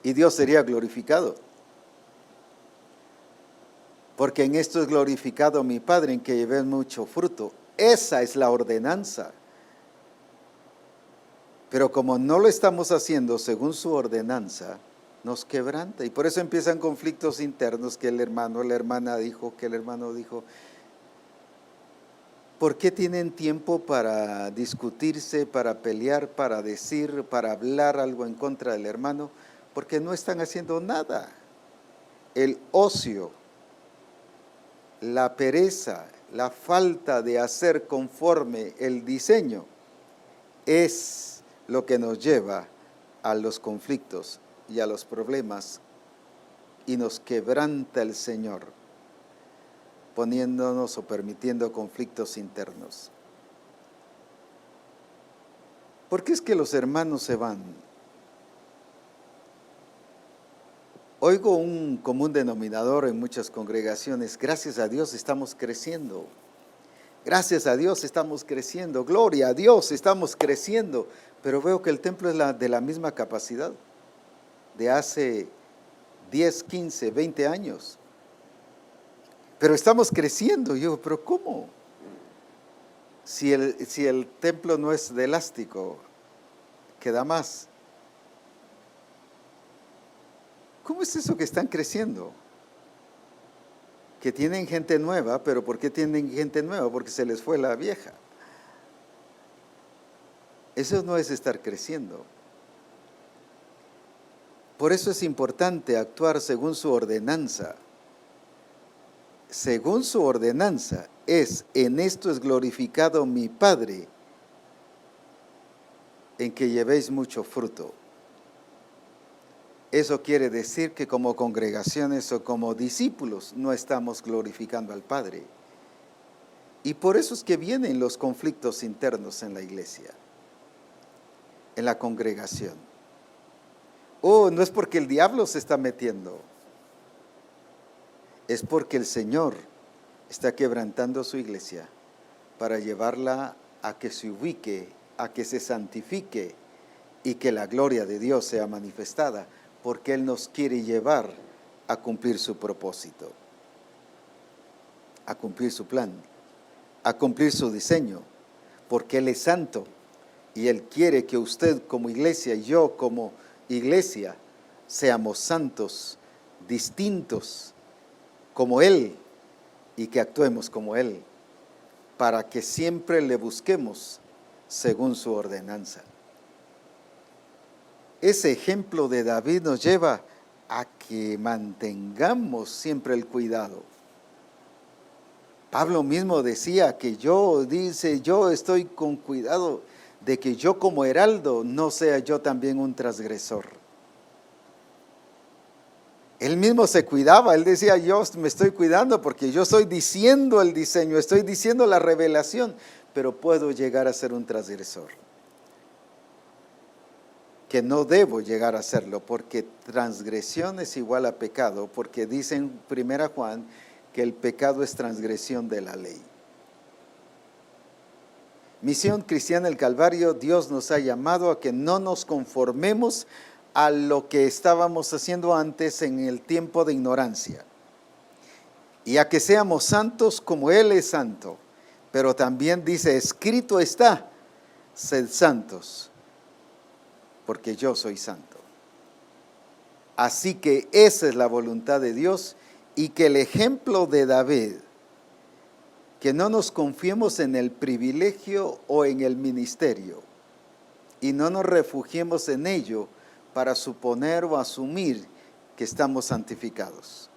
Y Dios sería glorificado. Porque en esto es glorificado mi Padre, en que llevéis mucho fruto. Esa es la ordenanza. Pero como no lo estamos haciendo según su ordenanza, nos quebranta. Y por eso empiezan conflictos internos, que el hermano, la hermana dijo, que el hermano dijo. ¿Por qué tienen tiempo para discutirse, para pelear, para decir, para hablar algo en contra del hermano? Porque no están haciendo nada. El ocio, la pereza, la falta de hacer conforme el diseño, es lo que nos lleva a los conflictos y a los problemas y nos quebranta el Señor, poniéndonos o permitiendo conflictos internos. ¿Por qué es que los hermanos se van? Oigo un común denominador en muchas congregaciones: gracias a Dios estamos creciendo. Gracias a Dios estamos creciendo, gloria a Dios estamos creciendo, pero veo que el templo es de la misma capacidad de hace 10, 15, 20 años. Pero estamos creciendo. Y yo, ¿pero cómo? Si el templo no es de elástico, que da más. ¿Cómo es eso que están creciendo? Que tienen gente nueva, pero ¿por qué tienen gente nueva? Porque se les fue la vieja. Eso no es estar creciendo. Por eso es importante actuar según su ordenanza. Según su ordenanza en esto es glorificado mi Padre, en que llevéis mucho fruto. Eso quiere decir que como congregaciones o como discípulos no estamos glorificando al Padre. Y por eso es que vienen los conflictos internos en la iglesia, en la congregación. No es porque el diablo se está metiendo, es porque el Señor está quebrantando su iglesia para llevarla a que se ubique, a que se santifique y que la gloria de Dios sea manifestada, porque Él nos quiere llevar a cumplir su propósito, a cumplir su plan, a cumplir su diseño, porque Él es santo y Él quiere que usted como iglesia y yo como iglesia seamos santos, distintos como Él y que actuemos como Él, para que siempre le busquemos según su ordenanza. Ese ejemplo de David nos lleva a que mantengamos siempre el cuidado. Pablo mismo decía que yo estoy con cuidado de que yo como heraldo no sea yo también un transgresor. Él mismo se cuidaba, él decía, yo me estoy cuidando porque yo estoy diciendo el diseño, estoy diciendo la revelación, pero puedo llegar a ser un transgresor. Que no debo llegar a serlo, porque transgresión es igual a pecado, porque dice en 1 Juan que el pecado es transgresión de la ley. Misión Cristiana del Calvario, Dios nos ha llamado a que no nos conformemos a lo que estábamos haciendo antes en el tiempo de ignorancia, y a que seamos santos como Él es santo, pero también dice, escrito está, sed santos, porque yo soy santo. Así que esa es la voluntad de Dios, y que el ejemplo de David, que no nos confiemos en el privilegio o en el ministerio, y no nos refugiemos en ello para suponer o asumir que estamos santificados,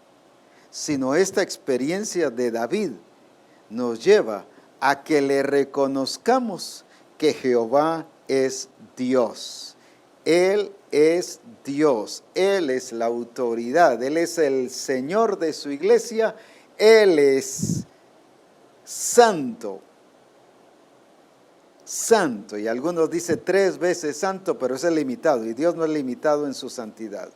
sino esta experiencia de David nos lleva a que le reconozcamos que Jehová es Dios. Él es Dios, Él es la autoridad, Él es el Señor de su iglesia, Él es santo, santo, y algunos dicen 3 veces santo, pero eso es limitado, y Dios no es limitado en su santidad.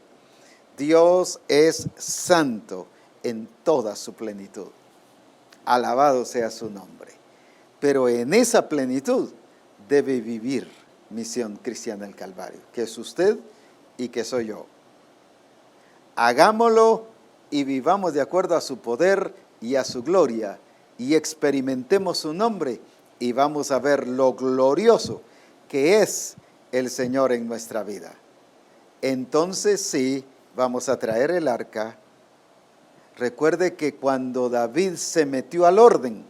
Dios es santo en toda su plenitud, alabado sea su nombre, pero en esa plenitud debe vivir Misión Cristiana del Calvario, que es usted y que soy yo. Hagámoslo y vivamos de acuerdo a su poder y a su gloria, y experimentemos su nombre, y vamos a ver lo glorioso que es el Señor en nuestra vida. Entonces sí, vamos a traer el arca. Recuerde que cuando David se metió al orden,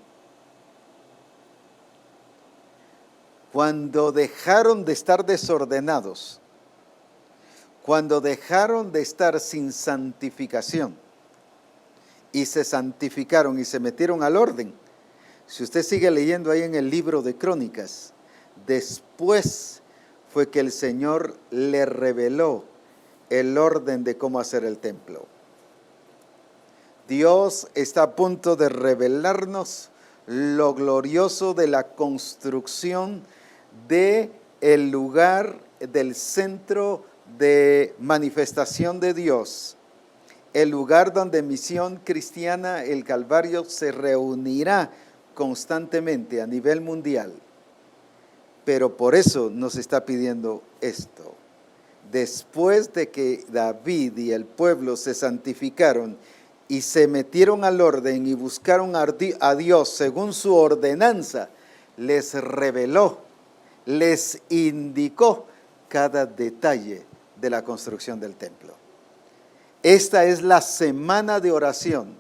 cuando dejaron de estar desordenados, cuando dejaron de estar sin santificación y se santificaron y se metieron al orden, Si usted sigue leyendo ahí en el libro de Crónicas, después fue que el Señor le reveló el orden de cómo hacer el templo. Dios está a punto de revelarnos lo glorioso de la construcción de el lugar del centro de manifestación de Dios, el lugar donde Misión Cristiana el Calvario se reunirá constantemente a nivel mundial. Pero por eso nos está pidiendo esto. Después de que David y el pueblo se santificaron y se metieron al orden y buscaron a Dios según su ordenanza, les reveló, les indicó cada detalle de la construcción del templo. Esta es la semana de oración.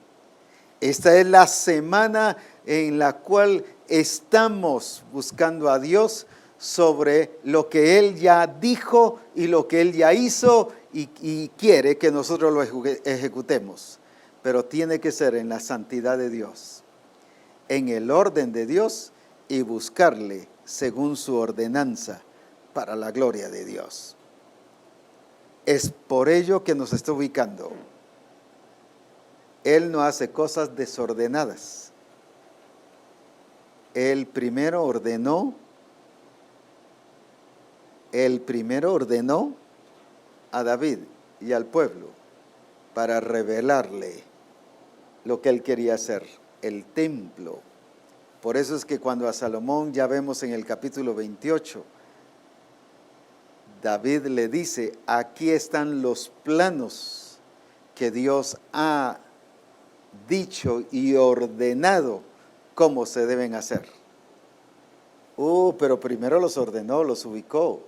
Esta es la semana en la cual estamos buscando a Dios sobre lo que Él ya dijo y lo que Él ya hizo y quiere que nosotros lo ejecutemos. Pero tiene que ser en la santidad de Dios, en el orden de Dios y buscarle según su ordenanza para la gloria de Dios. Es por ello que nos está ubicando. Él no hace cosas desordenadas. Él primero ordenó a David y al pueblo para revelarle lo que él quería hacer, el templo. Por eso es que cuando a Salomón, ya vemos en el capítulo 28, David le dice, aquí están los planos que Dios ha dicho y ordenado cómo se deben hacer. Pero primero los ordenó, los ubicó,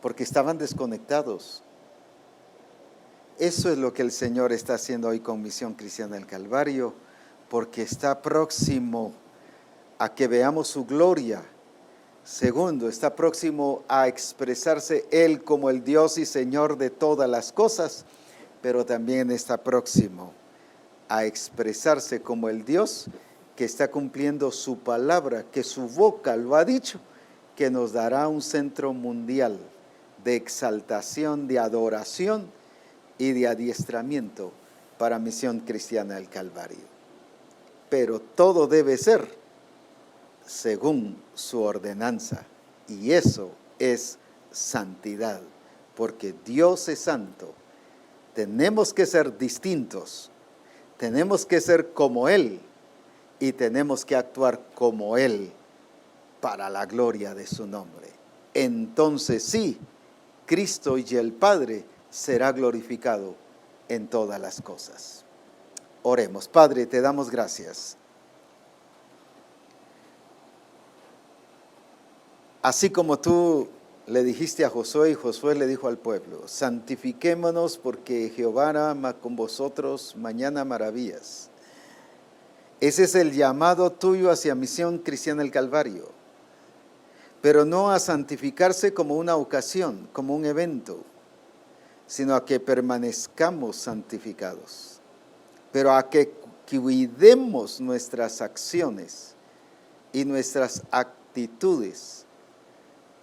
porque estaban desconectados. Eso es lo que el Señor está haciendo hoy con Misión Cristiana del Calvario, porque está próximo a que veamos su gloria. Segundo, está próximo a expresarse Él como el Dios y Señor de todas las cosas, pero también está próximo a expresarse como el Dios que está cumpliendo su palabra, que su boca lo ha dicho, que nos dará un centro mundial de exaltación, de adoración y de adiestramiento para Misión Cristiana del Calvario. Pero todo debe ser según su ordenanza, y eso es santidad, porque Dios es santo. Tenemos que ser distintos, tenemos que ser como Él y tenemos que actuar como Él para la gloria de su nombre. Entonces sí, Cristo y el Padre será glorificado en todas las cosas. Oremos. Padre, te damos gracias. Así como tú le dijiste a Josué y Josué le dijo al pueblo, santifiquémonos porque Jehová hará con vosotros mañana maravillas. Ese es el llamado tuyo hacia Misión Cristiana del Calvario, pero no a santificarse como una ocasión, como un evento, sino a que permanezcamos santificados, pero a que cuidemos nuestras acciones y nuestras actitudes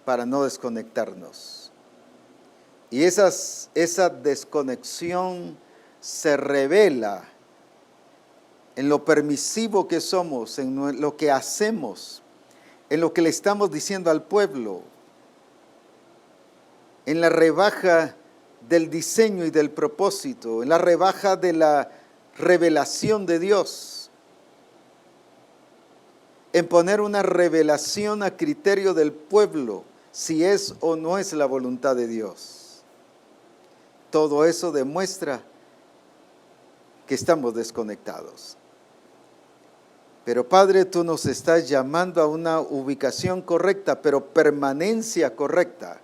para no desconectarnos. Y esa desconexión se revela en lo permisivo que somos, en lo que hacemos, en lo que le estamos diciendo al pueblo, en la rebaja del diseño y del propósito, en la rebaja de la revelación de Dios, en poner una revelación a criterio del pueblo, si es o no es la voluntad de Dios. Todo eso demuestra que estamos desconectados. Pero Padre, tú nos estás llamando a una ubicación correcta, pero permanencia correcta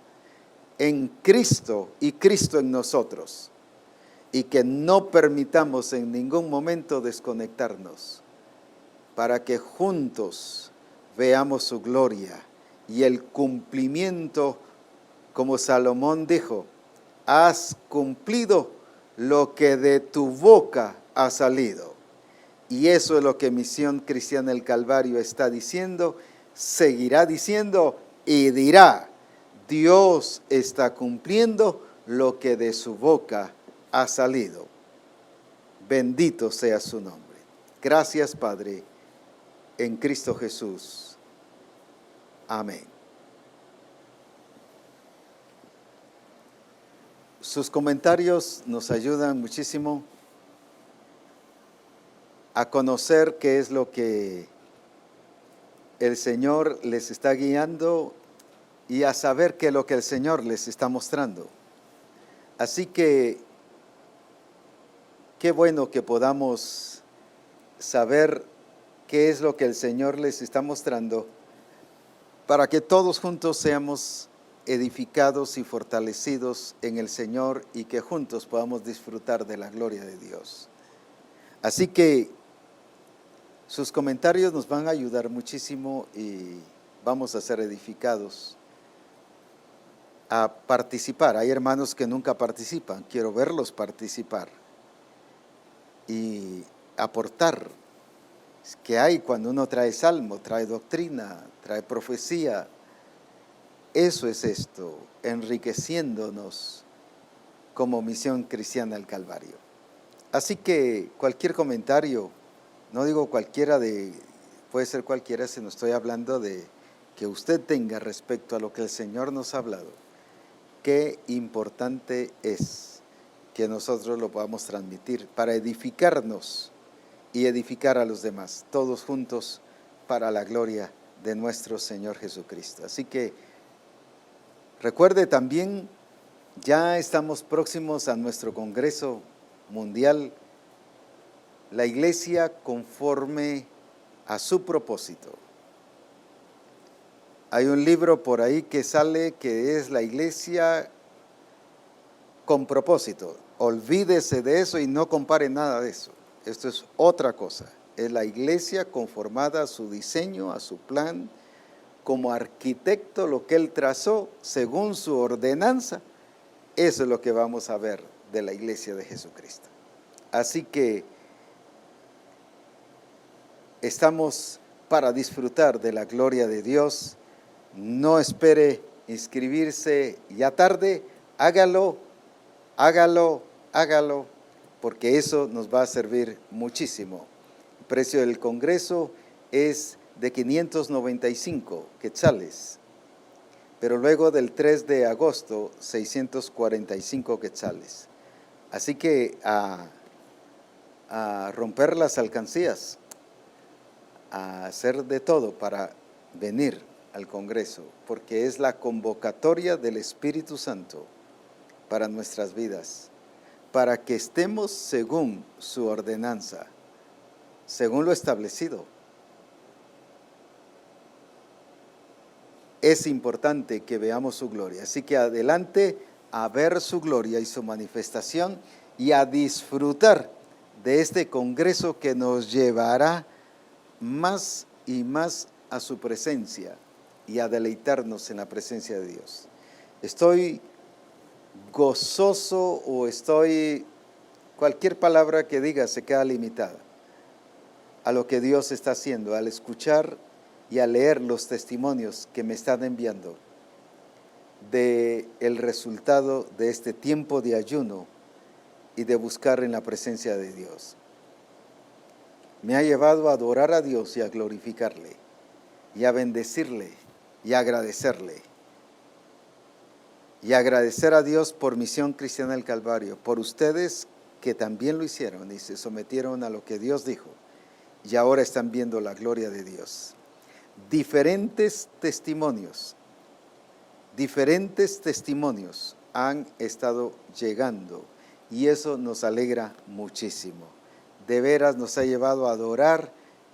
en Cristo y Cristo en nosotros. Y que no permitamos en ningún momento desconectarnos, para que juntos veamos su gloria y el cumplimiento, como Salomón dijo, has cumplido lo que de tu boca ha salido. Y eso es lo que Misión Cristiana del Calvario está diciendo, seguirá diciendo y dirá: Dios está cumpliendo lo que de su boca ha salido. Bendito sea su nombre. Gracias, Padre, en Cristo Jesús. Amén. Sus comentarios nos ayudan muchísimo a conocer qué es lo que el Señor les está guiando y a saber qué es lo que el Señor les está mostrando. Así que qué bueno que podamos saber qué es lo que el Señor les está mostrando para que todos juntos seamos edificados y fortalecidos en el Señor y que juntos podamos disfrutar de la gloria de Dios. Así que sus comentarios nos van a ayudar muchísimo y vamos a ser edificados a participar. Hay hermanos que nunca participan, quiero verlos participar y aportar. Es que hay cuando uno trae salmo, trae doctrina, trae profecía. Eso es esto, enriqueciéndonos como Misión Cristiana del Calvario. Así que cualquier comentario, no digo cualquiera puede ser cualquiera, sino estoy hablando de que usted tenga respecto a lo que el Señor nos ha hablado. Qué importante es que nosotros lo podamos transmitir para edificarnos y edificar a los demás, todos juntos para la gloria de nuestro Señor Jesucristo. Así que recuerde también, ya estamos próximos a nuestro Congreso Mundial, la Iglesia conforme a su propósito. Hay un libro por ahí que sale que es la Iglesia con propósito. Olvídese de eso y no compare nada de eso. Esto es otra cosa. Es la Iglesia conformada a su diseño, a su plan, como arquitecto, lo que Él trazó según su ordenanza. Eso es lo que vamos a ver de la Iglesia de Jesucristo. Así que estamos para disfrutar de la gloria de Dios. No espere inscribirse ya tarde, hágalo, porque eso nos va a servir muchísimo. El precio del Congreso es de 595 quetzales, pero luego del 3 de agosto, 645 quetzales. Así que a romper las alcancías, a hacer de todo para venir al Congreso, porque es la convocatoria del Espíritu Santo para nuestras vidas, para que estemos según su ordenanza, según lo establecido. Es importante que veamos su gloria, así que adelante a ver su gloria y su manifestación y a disfrutar de este Congreso que nos llevará más y más a su presencia y a deleitarnos en la presencia de Dios. Estoy gozoso cualquier palabra que diga se queda limitada a lo que Dios está haciendo al escuchar y al leer los testimonios que me están enviando de el resultado de este tiempo de ayuno y de buscar en la presencia de Dios. Me ha llevado a adorar a Dios y a glorificarle y a bendecirle y a agradecerle. Y agradecer a Dios por Misión Cristiana del Calvario, por ustedes que también lo hicieron y se sometieron a lo que Dios dijo y ahora están viendo la gloria de Dios. Diferentes testimonios han estado llegando y eso nos alegra muchísimo. De veras nos ha llevado a adorar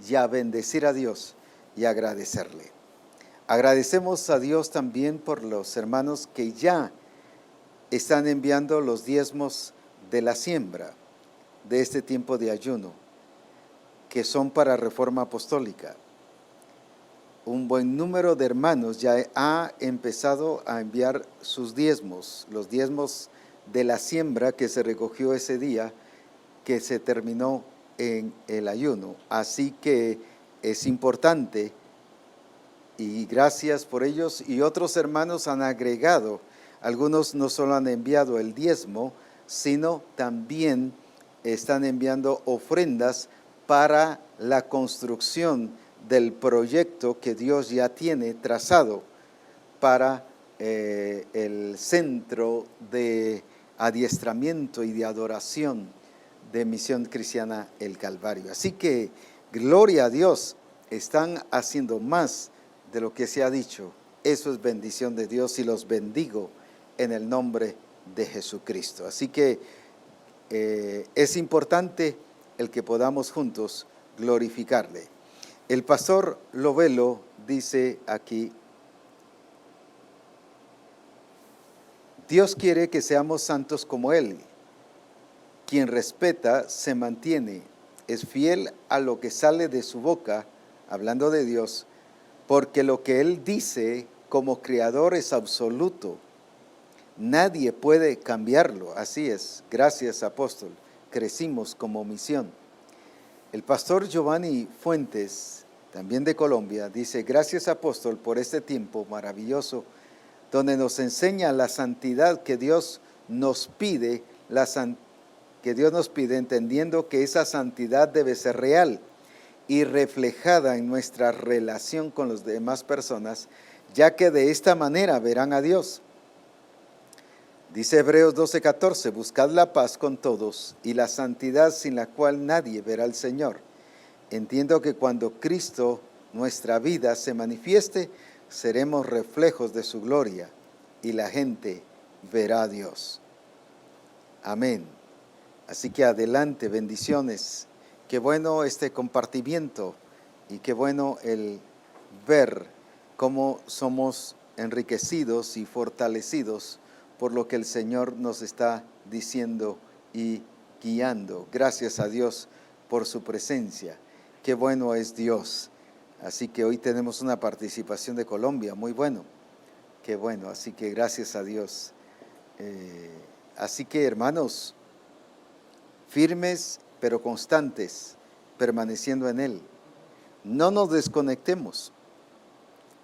y a bendecir a Dios y a agradecerle. Agradecemos a Dios también por los hermanos que ya están enviando los diezmos de la siembra de este tiempo de ayuno, que son para Reforma Apostólica. Un buen número de hermanos ya ha empezado a enviar sus diezmos, los diezmos de la siembra que se recogió ese día, que se terminó en el ayuno. Así que es importante, y gracias por ellos, y otros hermanos han agregado. Algunos no solo han enviado el diezmo, sino también están enviando ofrendas para la construcción del proyecto que Dios ya tiene trazado para el centro de adiestramiento y de adoración de Misión Cristiana El Calvario. Así que, gloria a Dios, están haciendo más de lo que se ha dicho. Eso es bendición de Dios y los bendigo en el nombre de Jesucristo. Así que es importante el que podamos juntos glorificarle. El pastor Lovelo dice aquí: Dios quiere que seamos santos como Él. Quien respeta se mantiene, es fiel a lo que sale de su boca, hablando de Dios, porque lo que Él dice como creador es absoluto. Nadie puede cambiarlo. Así es. Gracias, apóstol. Crecimos como misión. El pastor Giovanni Fuentes, también de Colombia, dice: gracias, apóstol, por este tiempo maravilloso donde nos enseña la santidad que Dios nos pide, entendiendo que esa santidad debe ser real y reflejada en nuestra relación con las demás personas, ya que de esta manera verán a Dios. Dice Hebreos 12:14, buscad la paz con todos y la santidad sin la cual nadie verá al Señor. Entiendo que cuando Cristo, nuestra vida, se manifieste, seremos reflejos de su gloria y la gente verá a Dios. Amén. Así que adelante, bendiciones. Qué bueno este compartimiento y qué bueno el ver cómo somos enriquecidos y fortalecidos por lo que el Señor nos está diciendo y guiando. Gracias a Dios por su presencia. Qué bueno es Dios. Así que hoy tenemos una participación de Colombia, muy bueno. Qué bueno, así que gracias a Dios. Así que, hermanos, firmes pero constantes, permaneciendo en Él. No nos desconectemos.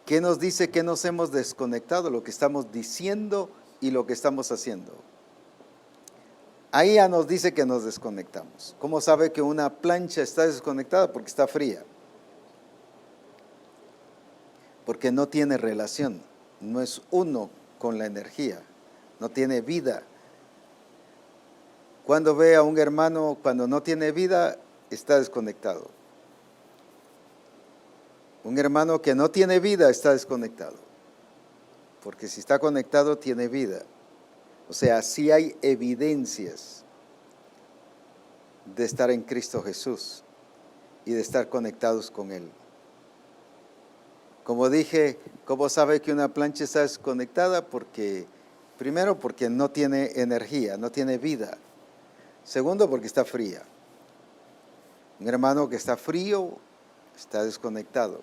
¿Qué nos dice que nos hemos desconectado? Lo que estamos diciendo y lo que estamos haciendo. Ahí ya nos dice que nos desconectamos. ¿Cómo sabe que una plancha está desconectada? Porque está fría. Porque no tiene relación, no es uno con la energía, no tiene vida. Cuando ve a un hermano cuando no tiene vida, está desconectado. Un hermano que no tiene vida está desconectado, porque si está conectado tiene vida. O sea, sí hay evidencias de estar en Cristo Jesús y de estar conectados con Él. Como dije, ¿cómo sabe que una plancha está desconectada? Primero, porque no tiene energía, no tiene vida. Segundo, porque está fría. Un hermano que está frío está desconectado.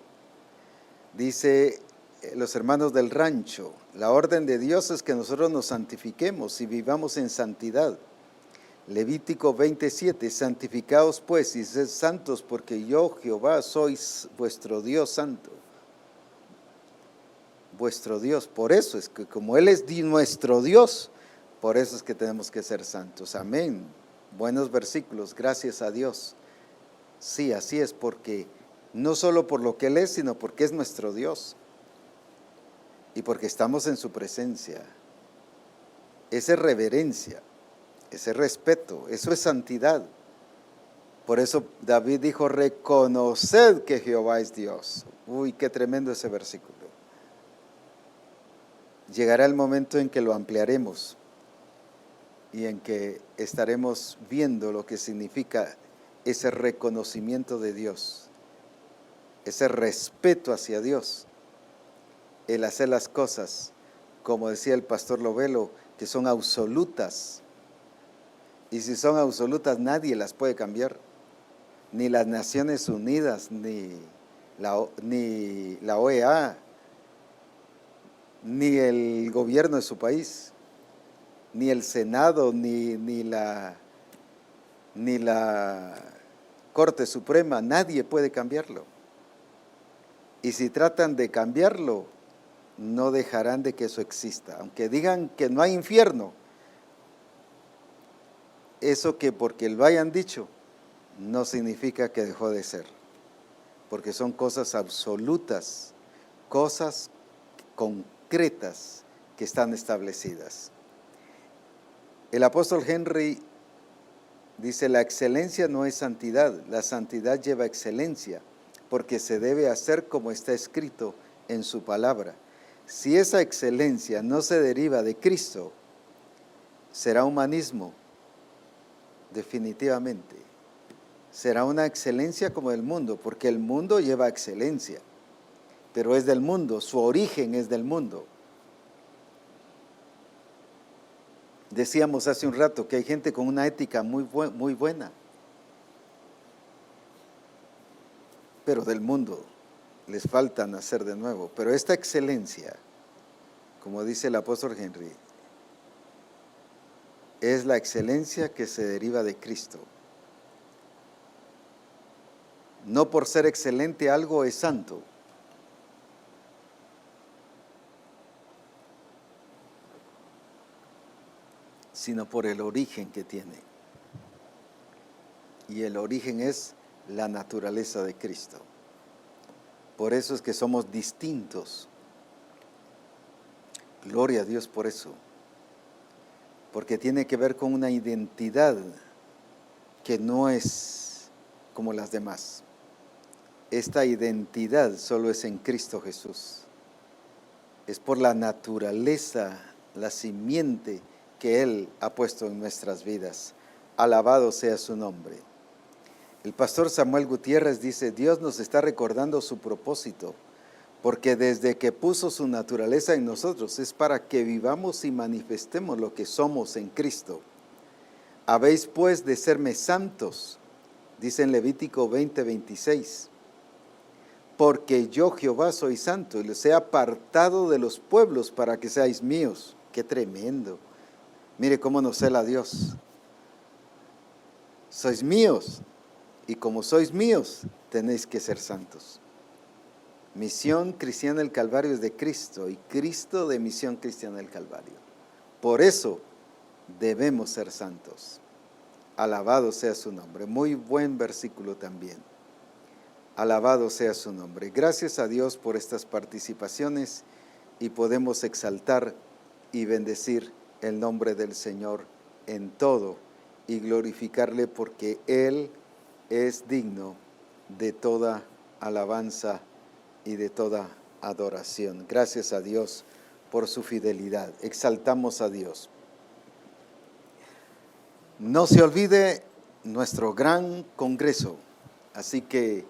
Dice los hermanos del rancho, la orden de Dios es que nosotros nos santifiquemos y vivamos en santidad. Levítico 27, santificaos pues y sed santos, porque yo, Jehová, soy vuestro Dios santo. Vuestro Dios, por eso es que como Él es nuestro Dios, por eso es que tenemos que ser santos. Amén. Buenos versículos, gracias a Dios. Sí, así es, porque no solo por lo que Él es, sino porque es nuestro Dios y porque estamos en su presencia. Esa es reverencia, ese respeto, eso es santidad. Por eso David dijo: reconoced que Jehová es Dios. Uy, qué tremendo ese versículo. Llegará el momento en que lo ampliaremos y en que estaremos viendo lo que significa ese reconocimiento de Dios, ese respeto hacia Dios, el hacer las cosas, como decía el pastor Lovelo, que son absolutas. Y si son absolutas, nadie las puede cambiar, ni las Naciones Unidas, ni la OEA, ni el gobierno de su país, ni el Senado, ni la Corte Suprema, nadie puede cambiarlo. Y si tratan de cambiarlo, no dejarán de que eso exista. Aunque digan que no hay infierno, eso que porque lo hayan dicho, no significa que dejó de ser. Porque son cosas absolutas, cosas concretas que están establecidas. El apóstol Henry dice, la excelencia no es santidad, la santidad lleva excelencia, porque se debe hacer como está escrito en su palabra. Si esa excelencia no se deriva de Cristo, será humanismo, definitivamente. Será una excelencia como el mundo, porque el mundo lleva excelencia, pero es del mundo, su origen es del mundo. Decíamos hace un rato que hay gente con una ética muy buena, pero del mundo, les falta nacer de nuevo. Pero esta excelencia, como dice el apóstol Henry, es la excelencia que se deriva de Cristo. No por ser excelente algo es santo. Sino por el origen que tiene. Y el origen es la naturaleza de Cristo. Por eso es que somos distintos. Gloria a Dios por eso. Porque tiene que ver con una identidad que no es como las demás. Esta identidad solo es en Cristo Jesús. Es por la naturaleza, la simiente que Él ha puesto en nuestras vidas. Alabado sea su nombre. El pastor Samuel Gutiérrez dice, Dios nos está recordando su propósito, porque desde que puso su naturaleza en nosotros es para que vivamos y manifestemos lo que somos en Cristo. Habéis pues de serme santos, dice en Levítico 20:26, porque yo Jehová soy santo y los he apartado de los pueblos para que seáis míos. ¡Qué tremendo! Mire cómo nos cela Dios. Sois míos, y como sois míos, tenéis que ser santos. Misión Cristiana del Calvario es de Cristo, y Cristo de Misión Cristiana del Calvario. Por eso debemos ser santos. Alabado sea su nombre. Muy buen versículo también. Alabado sea su nombre. Gracias a Dios por estas participaciones, y podemos exaltar y bendecir el nombre del Señor en todo y glorificarle, porque Él es digno de toda alabanza y de toda adoración. Gracias a Dios por su fidelidad. Exaltamos a Dios. No se olvide nuestro gran congreso, así que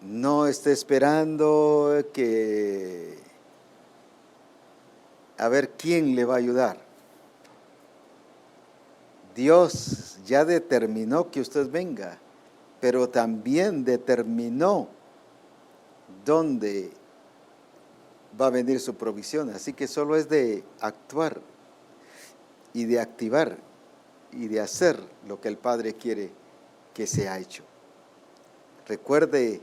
no esté esperando a ver quién le va a ayudar. Dios ya determinó que usted venga, pero también determinó dónde va a venir su provisión. Así que solo es de actuar y de activar y de hacer lo que el Padre quiere que sea hecho. Recuerde,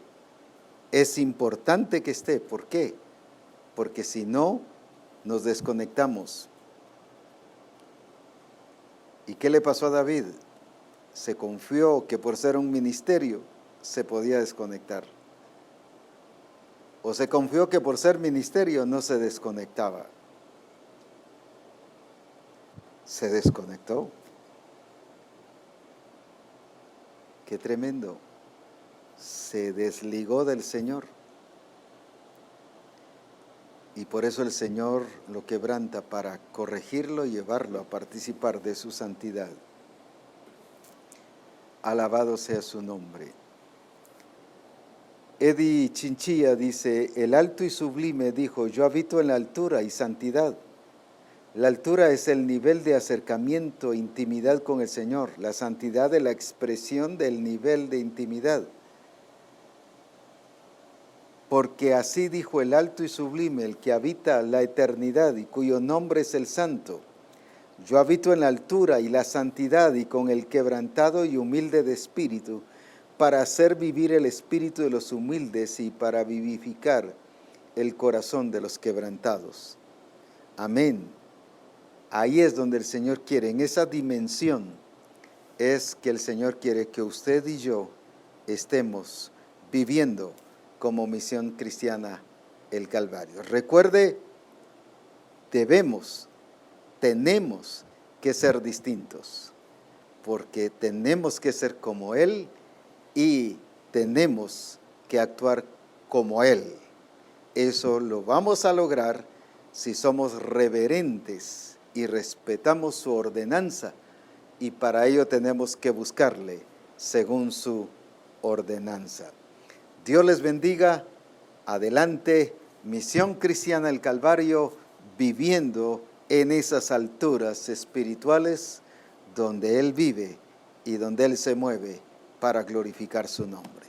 es importante que esté. ¿Por qué? Porque si no, nos desconectamos. ¿Y qué le pasó a David? Se confió que por ser un ministerio se podía desconectar. O se confió que por ser ministerio no se desconectaba. Se desconectó. Qué tremendo. Se desligó del Señor. Y por eso el Señor lo quebranta para corregirlo y llevarlo a participar de su santidad. Alabado sea su nombre. Eddie Chinchilla dice, el alto y sublime dijo, yo habito en la altura y santidad. La altura es el nivel de acercamiento, intimidad con el Señor. La santidad es la expresión del nivel de intimidad. Porque así dijo el alto y sublime, el que habita la eternidad y cuyo nombre es el santo. Yo habito en la altura y la santidad y con el quebrantado y humilde de espíritu, para hacer vivir el espíritu de los humildes y para vivificar el corazón de los quebrantados. Amén. Ahí es donde el Señor quiere, en esa dimensión es que el Señor quiere que usted y yo estemos viviendo como Misión Cristiana el Calvario. Recuerde, tenemos que ser distintos, porque tenemos que ser como Él y tenemos que actuar como Él. Eso lo vamos a lograr si somos reverentes y respetamos su ordenanza, y para ello tenemos que buscarle según su ordenanza. Dios les bendiga. Adelante, Misión Cristiana el Calvario, viviendo en esas alturas espirituales donde Él vive y donde Él se mueve para glorificar su nombre.